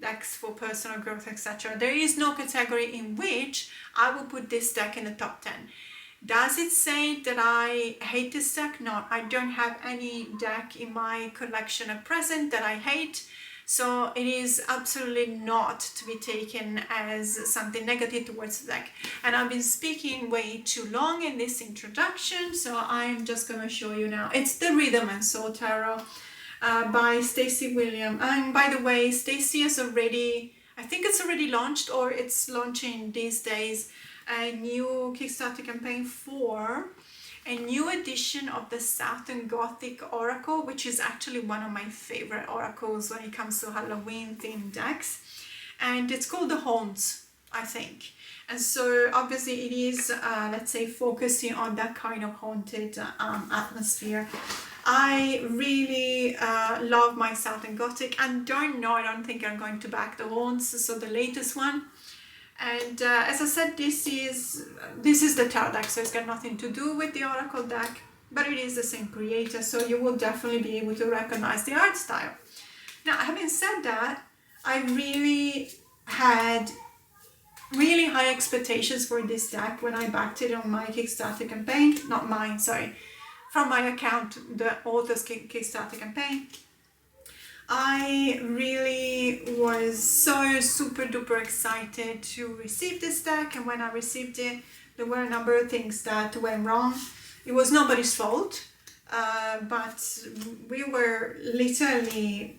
decks for personal growth, etc. There is no category in which I will put this deck in the top 10. Does it say that I hate this deck? No, I don't have any deck in my collection at present that I hate. So it is absolutely not to be taken as something negative towards the deck. And I've been speaking way too long in this introduction, so I'm just going to show you now. It's the Rhythm and Soul Tarot by Stacey William. And by the way, Stacey has already, I think it's already launched, or it's launching these days, a new Kickstarter campaign for a new edition of the Southern Gothic Oracle, which is actually one of my favorite oracles when it comes to Halloween themed decks. And it's called the Haunts, I think. And so obviously it is, let's say, focusing on that kind of haunted atmosphere. I really love my Southern Gothic, and I don't think I'm going to back the Haunts, so the latest one. And as I said, this is the tarot deck, so it's got nothing to do with the Oracle deck, but it is the same creator, so you will definitely be able to recognize the art style. Now, having said that, I really had really high expectations for this deck when I backed it on my Kickstarter campaign. Not mine, sorry, from my account, the author's Kickstarter campaign. I really was so super duper excited to receive this deck, and when I received it, there were a number of things that went wrong. It was nobody's fault, but we were literally,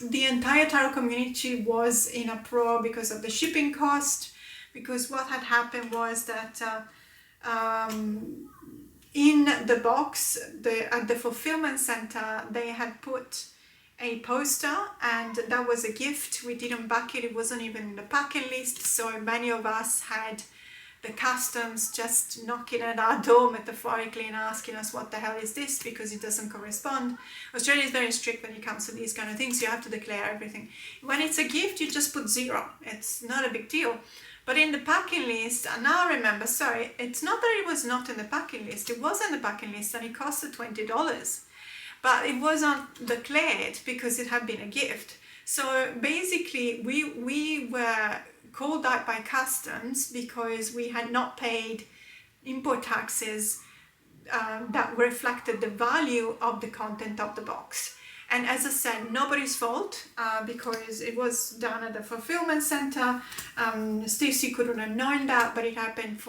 the entire tarot community was in a uproar because of the shipping cost, because what had happened was that in the box, at the fulfillment center, they had put a poster, and that was a gift. We didn't back it, it wasn't even in the packing list, so many of us had the customs just knocking at our door metaphorically and asking us what the hell is this, because it doesn't correspond. Australia is very strict when it comes to these kind of things. You have to declare everything. When it's a gift, you just put 0. It's not a big deal. But in the packing list, and now I remember, sorry, it's not that it was not in the packing list, it was in the packing list and it costed $20. but it wasn't declared because it had been a gift. So basically we were called out by customs because we had not paid import taxes that reflected the value of the content of the box. And as I said, nobody's fault because it was done at the fulfillment center. Stacey couldn't have known that, but it happened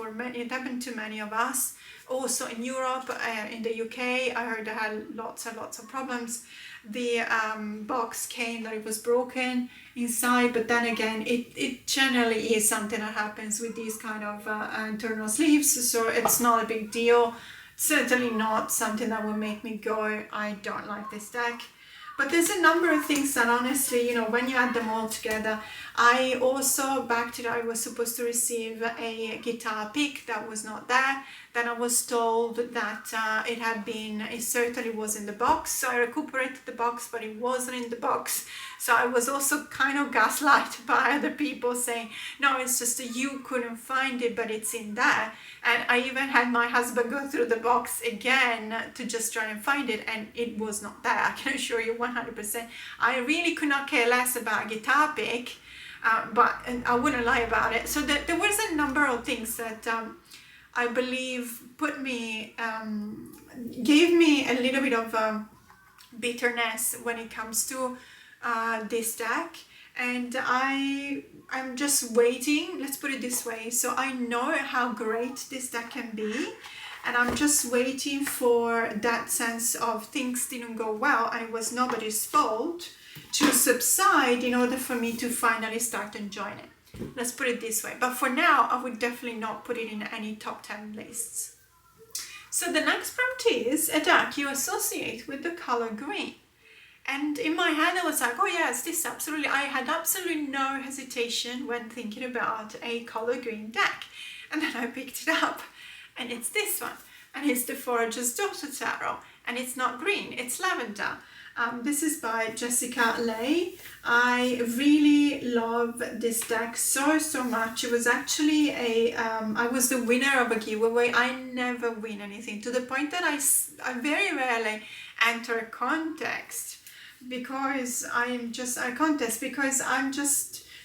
to many of us. Also in Europe, in the UK, I heard they had lots and lots of problems. The box came that it was broken inside, but then again, it generally is something that happens with these kind of internal sleeves, so it's not a big deal. Certainly not something that will make me go, I don't like this deck. But there's a number of things that honestly, when you add them all together, I also, back to that, I was supposed to receive a guitar pick that was not there. Then I was told that it certainly was in the box. So I recuperated the box, but it wasn't in the box. So I was also kind of gaslighted by other people saying, no, it's just that you couldn't find it, but it's in there. And I even had my husband go through the box again to just try and find it, and it was not there. I can assure you 100%. I really could not care less about a guitar pick, but I wouldn't lie about it. So there was a number of things that I believe gave me a little bit of bitterness when it comes to this deck. And I'm just waiting, let's put it this way. So I know how great this deck can be, and I'm just waiting for that sense of things didn't go well and it was nobody's fault to subside in order for me to finally start enjoying it. Let's put it this way. But for now, I would definitely not put it in any top 10 lists. So the next prompt is a deck you associate with the color green. And in my head, I was like, oh yes, this absolutely. I had absolutely no hesitation when thinking about a color green deck. And then I picked it up, and it's this one. And it's the Forager's Daughter Tarot. And it's not green, it's lavender. This is by Jessica Leigh. I really love this deck so much. It was actually I was the winner of a giveaway. I never win anything, to the point that I very rarely enter a contest because I'm just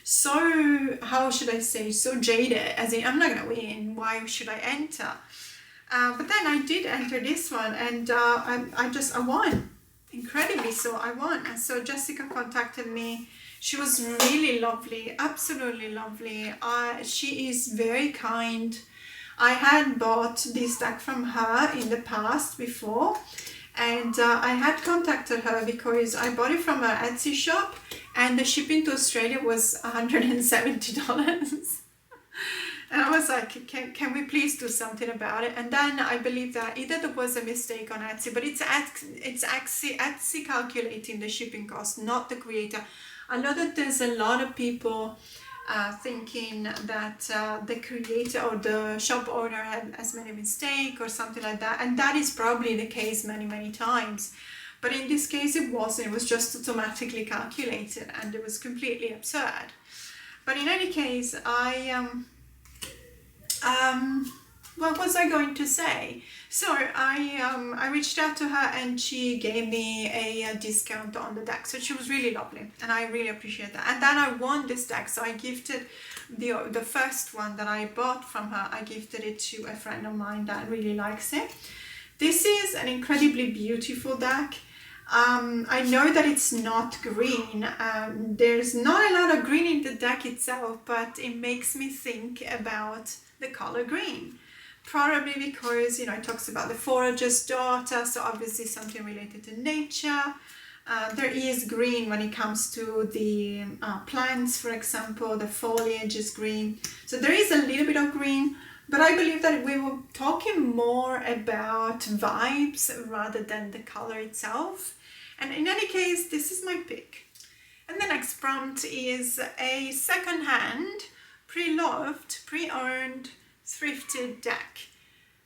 so, how should I say, so jaded, as in I'm not gonna win, why should I enter? But then I did enter this one, and I won. Incredibly so, I won. And so Jessica contacted me. She was really lovely, absolutely lovely. She is very kind. I had bought this deck from her in the past before, and I had contacted her because I bought it from her Etsy shop, and the shipping to Australia was $170. And I was like, can we please do something about it? And then I believe that either there was a mistake on Etsy, but it's Etsy calculating the shipping cost, not the creator. I know that there's a lot of people thinking that the creator or the shop owner has made a mistake or something like that. And that is probably the case many times. But in this case, it wasn't. It was just automatically calculated, and it was completely absurd. But in any case, what was I going to say? So I reached out to her, and she gave me a discount on the deck. So she was really lovely, and I really appreciate that. And then I won this deck. So I gifted the first one that I bought from her. I gifted it to a friend of mine that really likes it. This is an incredibly beautiful deck. I know that it's not green. There's not a lot of green in the deck itself, but it makes me think about the color green. Probably because, it talks about the forager's daughter, so obviously something related to nature. There is green when it comes to the plants, for example, the foliage is green. So there is a little bit of green, but I believe that we were talking more about vibes rather than the color itself. And in any case, this is my pick. And the next prompt is a secondhand, pre-loved, pre-owned, thrifted deck.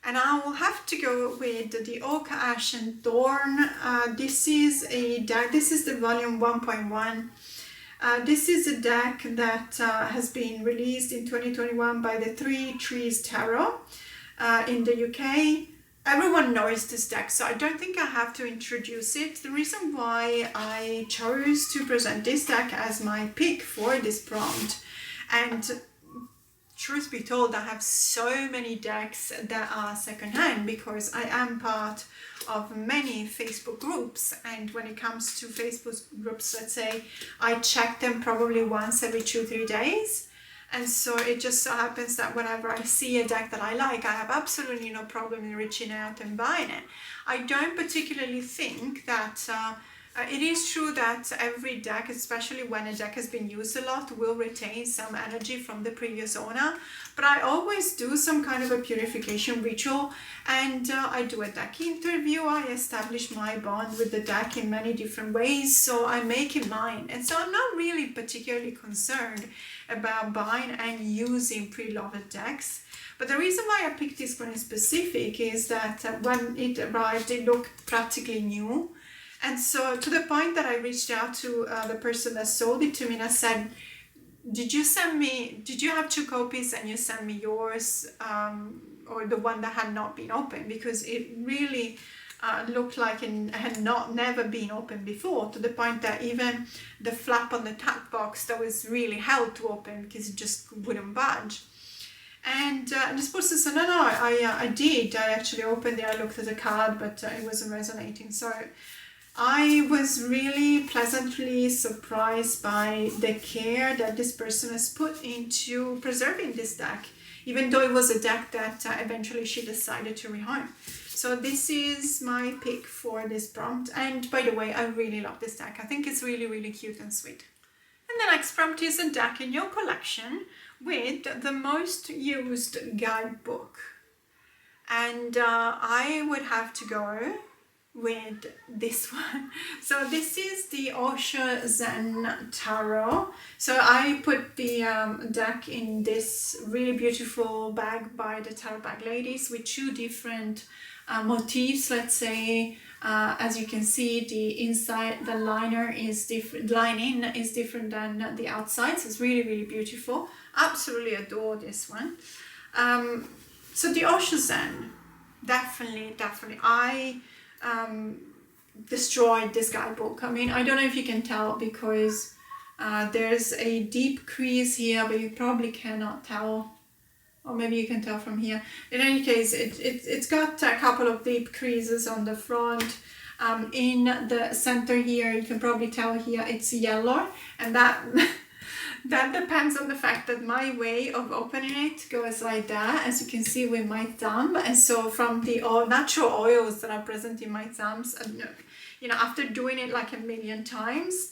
And I will have to go with the Oak, Ash and Thorn. This is a deck, this is the volume 1.1. This is a deck that has been released in 2021 by the Three Trees Tarot in the UK. everyone knows this deck, so I don't think I have to introduce it. The reason why I chose to present this deck as my pick for this prompt, and truth be told, I have so many decks that are secondhand because I am part of many Facebook groups, and when it comes to Facebook groups, let's say, I check them probably once every 2-3 days. And so it just so happens that whenever I see a deck that I like, I have absolutely no problem in reaching out and buying it. I don't particularly think that it is true that every deck, especially when a deck has been used a lot, will retain some energy from the previous owner. But I always do some kind of a purification ritual, and I do a deck interview. I establish my bond with the deck in many different ways, so I make it mine. And so I'm not really particularly concerned about buying and using preloved decks. But the reason why I picked this one in specific is that when it arrived, it looked practically new. And so to the point that I reached out to the person that sold it to me, and I said, did you have 2 copies and you sent me yours, or the one that had not been opened? Because it really looked like it had never been opened before, to the point that even the flap on the tag box that was really held to open because it just wouldn't budge. And this person said, no, I did. I actually opened it, I looked at the card, but it wasn't resonating. So I was really pleasantly surprised by the care that this person has put into preserving this deck, even though it was a deck that eventually she decided to rehome. So this is my pick for this prompt. And by the way, I really love this deck. I think it's really, really cute and sweet. And the next prompt is a deck in your collection with the most used guidebook. And I would have to go with this one. So this is the Osho Zen Tarot. So I put the deck in this really beautiful bag by the Tarot Bag Ladies with 2 different motifs, let's say. As you can see, the inside, the lining is different than the outside, so it's really, really beautiful. Absolutely adore this one. So the Osho Zen, definitely I destroyed this guidebook. I mean, I don't know if you can tell because there's a deep crease here, but you probably cannot tell, or maybe you can tell from here. In any case, it's got a couple of deep creases on the front. In the center here, you can probably tell here it's yellow, and that that depends on the fact that my way of opening it goes like that, as you can see with my thumb. And so from the natural oils that are present in my thumbs, you know, after doing it like a million times,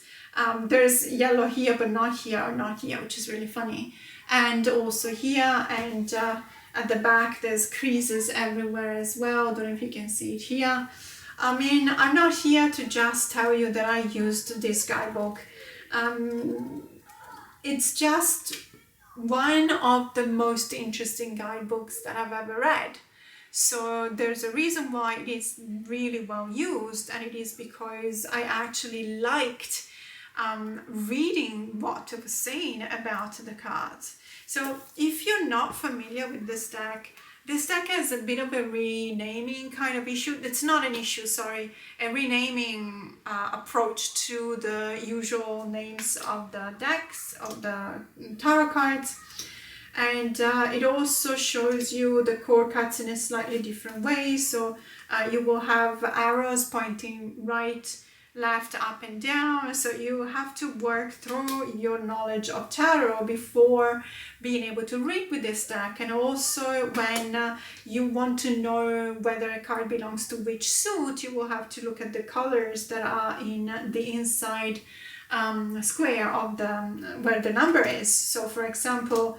there's yellow here but not here, or not here, which is really funny. And also here, and at the back there's creases everywhere as well. Don't know if you can see it here. I mean, I'm not here to just tell you that I used this guidebook. It's just one of the most interesting guidebooks that I've ever read. So there's a reason why it is really well used, and it is because I actually liked reading what it was saying about the cards. So if you're not familiar with this deck has a bit of a renaming kind of issue. It's not an issue, sorry, a renaming approach to the usual names of the decks, of the tarot cards. And it also shows you the core cards in a slightly different way. So you will have arrows pointing right, left, up and down. So you have to work through your knowledge of tarot before being able to read with this deck. And also when you want to know whether a card belongs to which suit, you will have to look at the colors that are in the inside square of where the number is. So for example,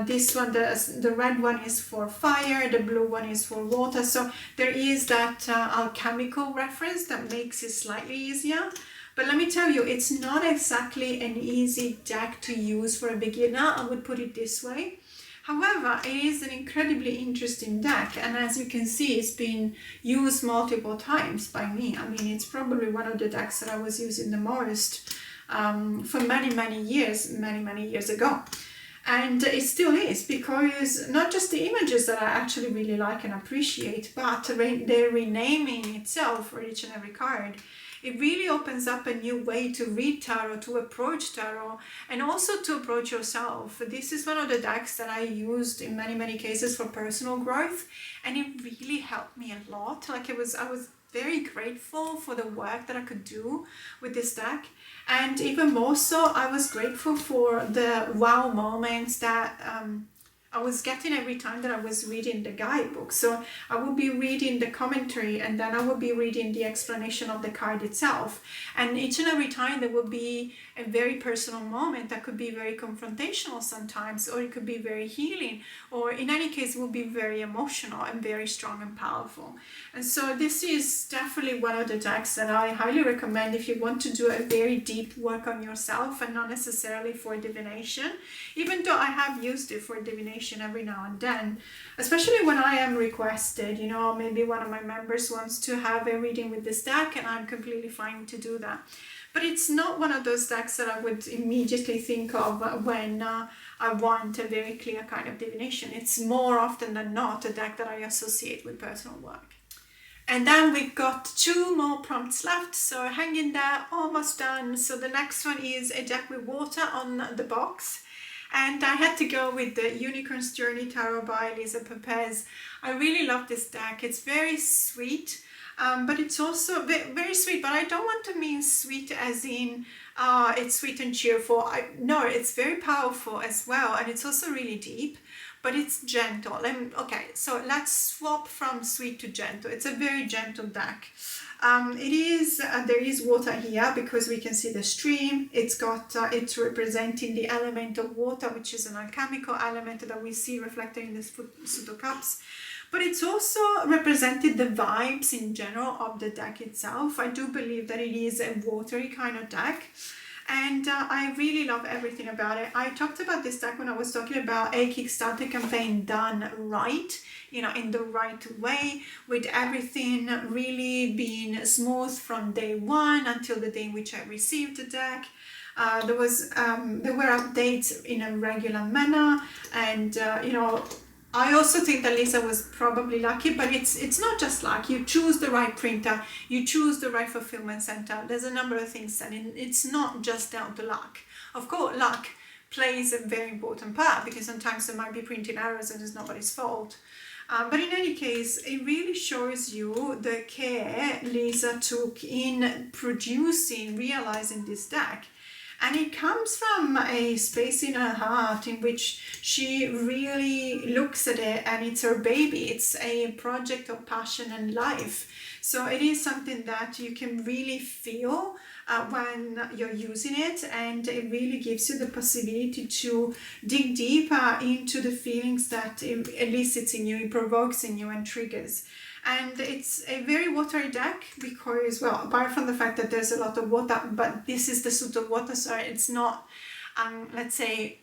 this one, the red one is for fire, the blue one is for water. So there is that alchemical reference that makes it slightly easier. But let me tell you, it's not exactly an easy deck to use for a beginner, I would put it this way. However, it is an incredibly interesting deck, and as you can see, it's been used multiple times by me. I mean, it's probably one of the decks that I was using the most for many years ago. And it still is, because not just the images that I actually really like and appreciate, but the renaming itself for each and every card. It really opens up a new way to read tarot, to approach tarot, and also to approach yourself. This is one of the decks that I used in many cases for personal growth, and it really helped me a lot. Like I was very grateful for the work that I could do with this deck, and even more so, I was grateful for the wow moments that I was getting every time that I was reading the guidebook. So I would be reading the commentary, and then I would be reading the explanation of the card itself. And each and every time there would be a very personal moment that could be very confrontational sometimes, or it could be very healing, or in any case, it would be very emotional and very strong and powerful. And so this is definitely one of the decks that I highly recommend if you want to do a very deep work on yourself, and not necessarily for divination, even though I have used it for divination every now and then, especially when I am requested. You know, maybe one of my members wants to have a reading with this deck, and I'm completely fine to do that. But it's not one of those decks that I would immediately think of when I want a very clear kind of divination. It's more often than not a deck that I associate with personal work. And then we've got 2 more prompts left, so hang in there, almost done. So the next one is a deck with water on the box. And I had to go with the Unicorn's Journey Tarot by Lisa Pepez. I really love this deck. It's very sweet, but it's also very sweet, but I don't want to mean sweet as in it's sweet and cheerful. No, it's very powerful as well, and it's also really deep, but it's gentle. Okay, so let's swap from sweet to gentle. It's a very gentle deck. There is water here because we can see the stream. It's it's representing the element of water, which is an alchemical element that we see reflected in this suit of cups. But it's also represented the vibes in general of the deck itself. I do believe that it is a watery kind of deck. And I really love everything about it. I talked about this deck when I was talking about a Kickstarter campaign done right, you know, in the right way, with everything really being smooth from day one until the day in which I received the deck. There were updates in a regular manner, and you know, I also think that Lisa was probably lucky, but it's not just luck. You choose the right printer, you choose the right fulfillment center. There's a number of things, and it's not just down to luck. Of course, luck plays a very important part, because sometimes there might be printing errors and it's nobody's fault. But in any case, it really shows you the care Lisa took in producing, realizing this deck. And it comes from a space in her heart in which she really looks at it, and it's her baby. It's a project of passion and life. So it is something that you can really feel when you're using it, and it really gives you the possibility to dig deeper into the feelings that it elicits in you, it provokes in you and triggers. And it's a very watery deck because, well, apart from the fact that there's a lot of water, but this is the suit of water, so it's not, let's say,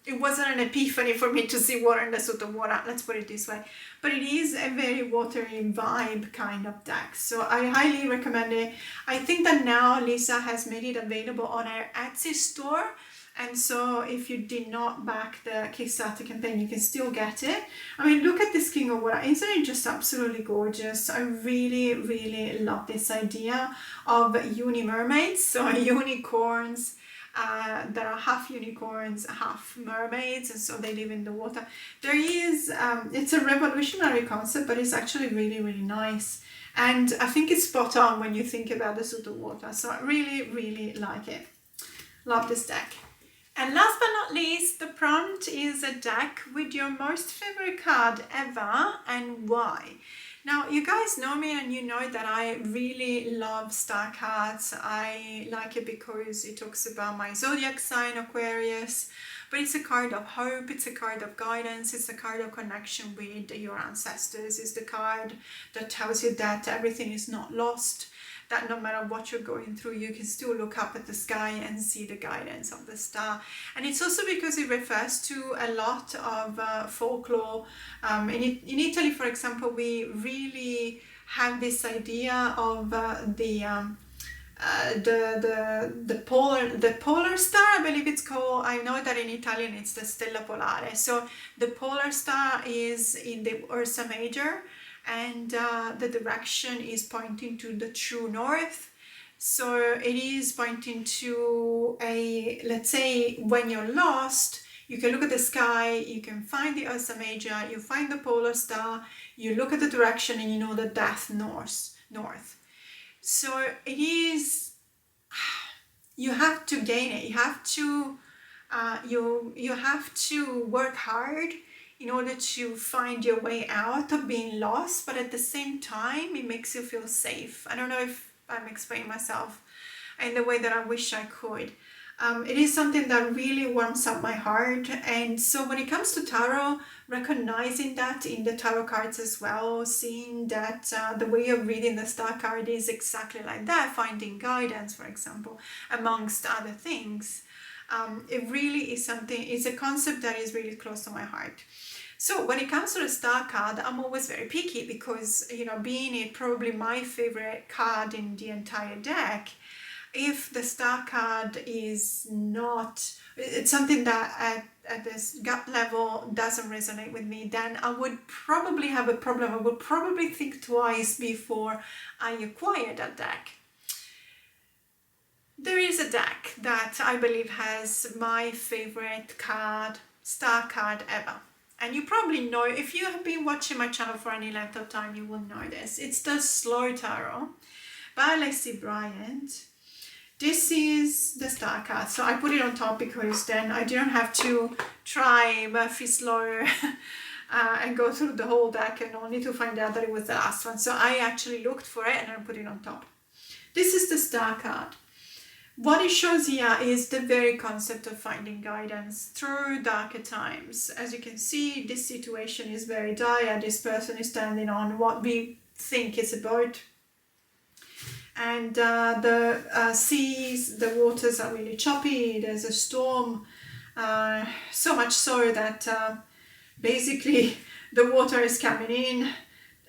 it wasn't an epiphany for me to see water in the suit of water, let's put it this way. But it is a very watery vibe kind of deck, so I highly recommend it. I think that now Lisa has made it available on her Etsy store. And so if you did not back the Kickstarter campaign, you can still get it. I mean, look at this King of Water. Isn't it just absolutely gorgeous? I really love this idea of uni mermaids, so unicorns that are half unicorns, half mermaids, and so they live in the water. There is, it's a revolutionary concept, but it's actually really nice. And I think it's spot on when you think about the suit of water. So I really like it. Love this deck. And last but not least, the prompt is a deck with your most favorite card ever and why. Now, you guys know me and you know that I really love star cards. I like it because it talks about my zodiac sign, Aquarius, but it's a card of hope, it's a card of guidance, it's a card of connection with your ancestors. It's the card that tells you that everything is not lost, that no matter what you're going through, you can still look up at the sky and see the guidance of the star. And it's also because it refers to a lot of folklore. In Italy, for example, we really have this idea of the the polar star, I believe it's called. I know that in Italian it's the Stella Polare. So the polar star is in the Ursa Major, and the direction is pointing to the true north. So it is pointing to a, let's say, when you're lost, you can look at the sky, you can find the Ursa Major, you find the polar star, you look at the direction, and you know that that's north. So it is, you have to gain it. You have to you have to work hard in order to find your way out of being lost, but at the same time it makes you feel safe. I don't know if I'm explaining myself in the way that I wish I could. It is something that really warms up my heart. And so when it comes to tarot, recognizing that in the tarot cards as well, seeing that the way of reading the star card is exactly like that, finding guidance, for example, amongst other things. It really is something, it's a concept that is really close to my heart. So when it comes to the star card, I'm always very picky because, you know, being it probably my favorite card in the entire deck, if the star card is not, it's something that at this gut level doesn't resonate with me, then I would probably have a problem. I would probably think twice before I acquire that deck. There is a deck that I believe has my favorite card, star card ever. And you probably know, if you have been watching my channel for any length of time, you will know this. It's the Slow Tarot by Lacey Bryant. This is the star card, so I put it on top because then I didn't have to try Murphy Slow and go through the whole deck and only to find out that it was the last one. So I actually looked for it and I put it on top. This is the star card. What it shows here is the very concept of finding guidance through darker times. As you can see, this situation is very dire. This person is standing on what we think is a boat. And the seas, the waters are really choppy. There's a storm, so much so that basically the water is coming in.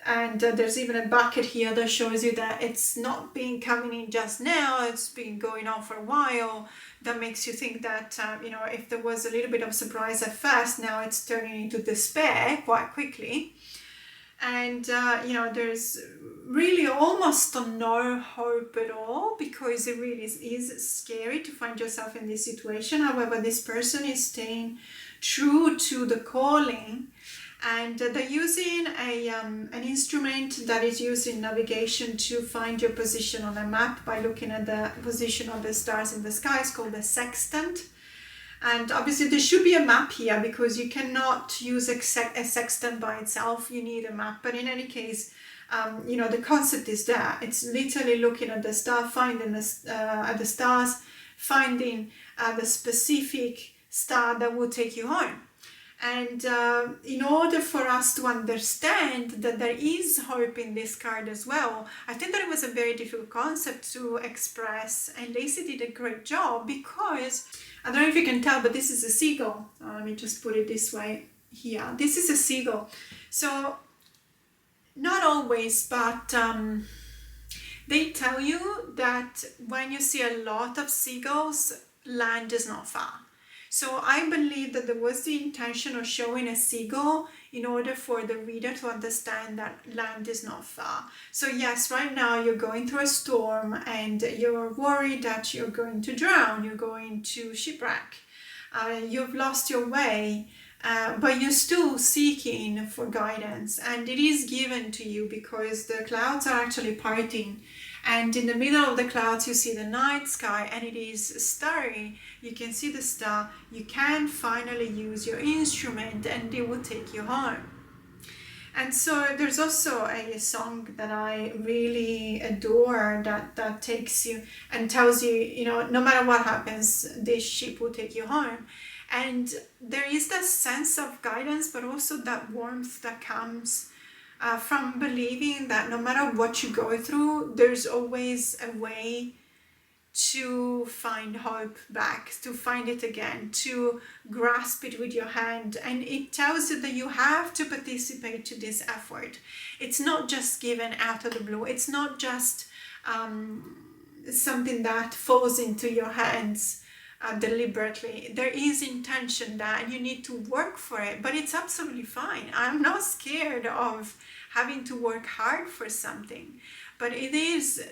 And there's even a bucket here that shows you that it's not been coming in just now, it's been going on for a while. That makes you think that, you know, if there was a little bit of surprise at first, now it's turning into despair quite quickly. And, you know, there's really almost no hope at all because it really is scary to find yourself in this situation. However, this person is staying true to the calling. And they're using an instrument that is used in navigation to find your position on a map by looking at the position of the stars in the sky. It's called the sextant. And obviously there should be a map here because you cannot use a sextant by itself. You need a map. But in any case, you know, the concept is there. It's literally looking at the star, finding at the stars, finding the specific star that will take you home. And in order for us to understand that there is hope in this card as well, I think that it was a very difficult concept to express, and Lacey did a great job because, I don't know if you can tell, but this is a seagull. Let me just put it this way here. This is a seagull. So, not always, but they tell you that when you see a lot of seagulls, land is not far. So I believe that there was the intention of showing a seagull in order for the reader to understand that land is not far. So yes, right now you're going through a storm and you're worried that you're going to drown, you're going to shipwreck, you've lost your way, but you're still seeking for guidance, and it is given to you because the clouds are actually parting. And in the middle of the clouds, you see the night sky, and it is starry. You can see the star. You can finally use your instrument, and it will take you home. And so there's also a song that I really adore that takes you and tells you, you know, no matter what happens, this ship will take you home. And there is that sense of guidance, but also that warmth that comes from believing that no matter what you go through, there's always a way to find hope back, to find it again, to grasp it with your hand. And it tells you that you have to participate to this effort. It's not just given out of the blue. It's not just something that falls into your hands deliberately. There is intention that you need to work for it, but it's absolutely fine. I'm not scared of having to work hard for something, but it is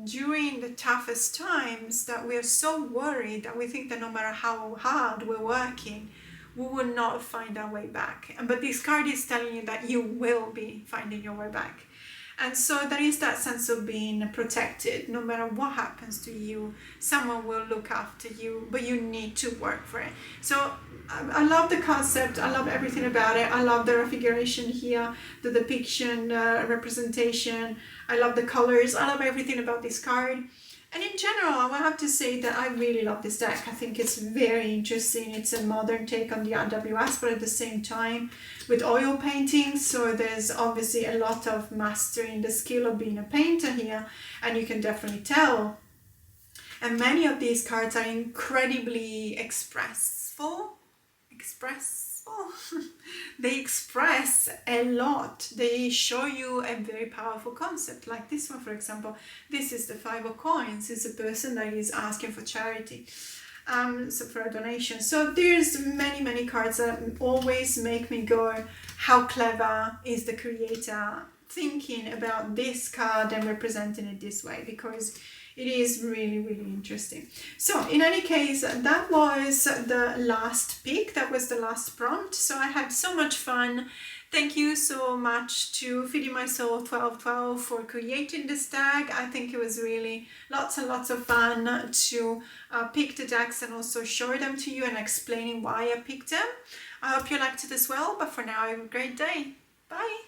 during the toughest times that we are so worried that we think that no matter how hard we're working, we will not find our way back. But this card is telling you that you will be finding your way back. And so there is that sense of being protected. No matter what happens to you, someone will look after you, but you need to work for it. So I love the concept. I love everything about it. I love the refiguration here, the depiction, representation. I love the colors. I love everything about this card. And in general, I will have to say that I really love this deck. I think it's very interesting. It's a modern take on the RWS, but at the same time with oil painting. So there's obviously a lot of mastering the skill of being a painter here, and you can definitely tell. And many of these cards are incredibly expressful. They express a lot. They show you a very powerful concept. Like this one, for example, this is the 5 of coins. It's a person that is asking for charity, so for a donation. So there's many cards that always make me go, how clever is the creator thinking about this card and representing it this way, because it is really interesting. So in any case, that was the last pick. That was the last prompt. So I had so much fun. Thank you so much to Feeding My Soul 1212 for creating this deck. I think it was really lots and lots of fun to pick the decks and also show them to you and explaining why I picked them. I hope you liked it as well. But for now, have a great day. Bye.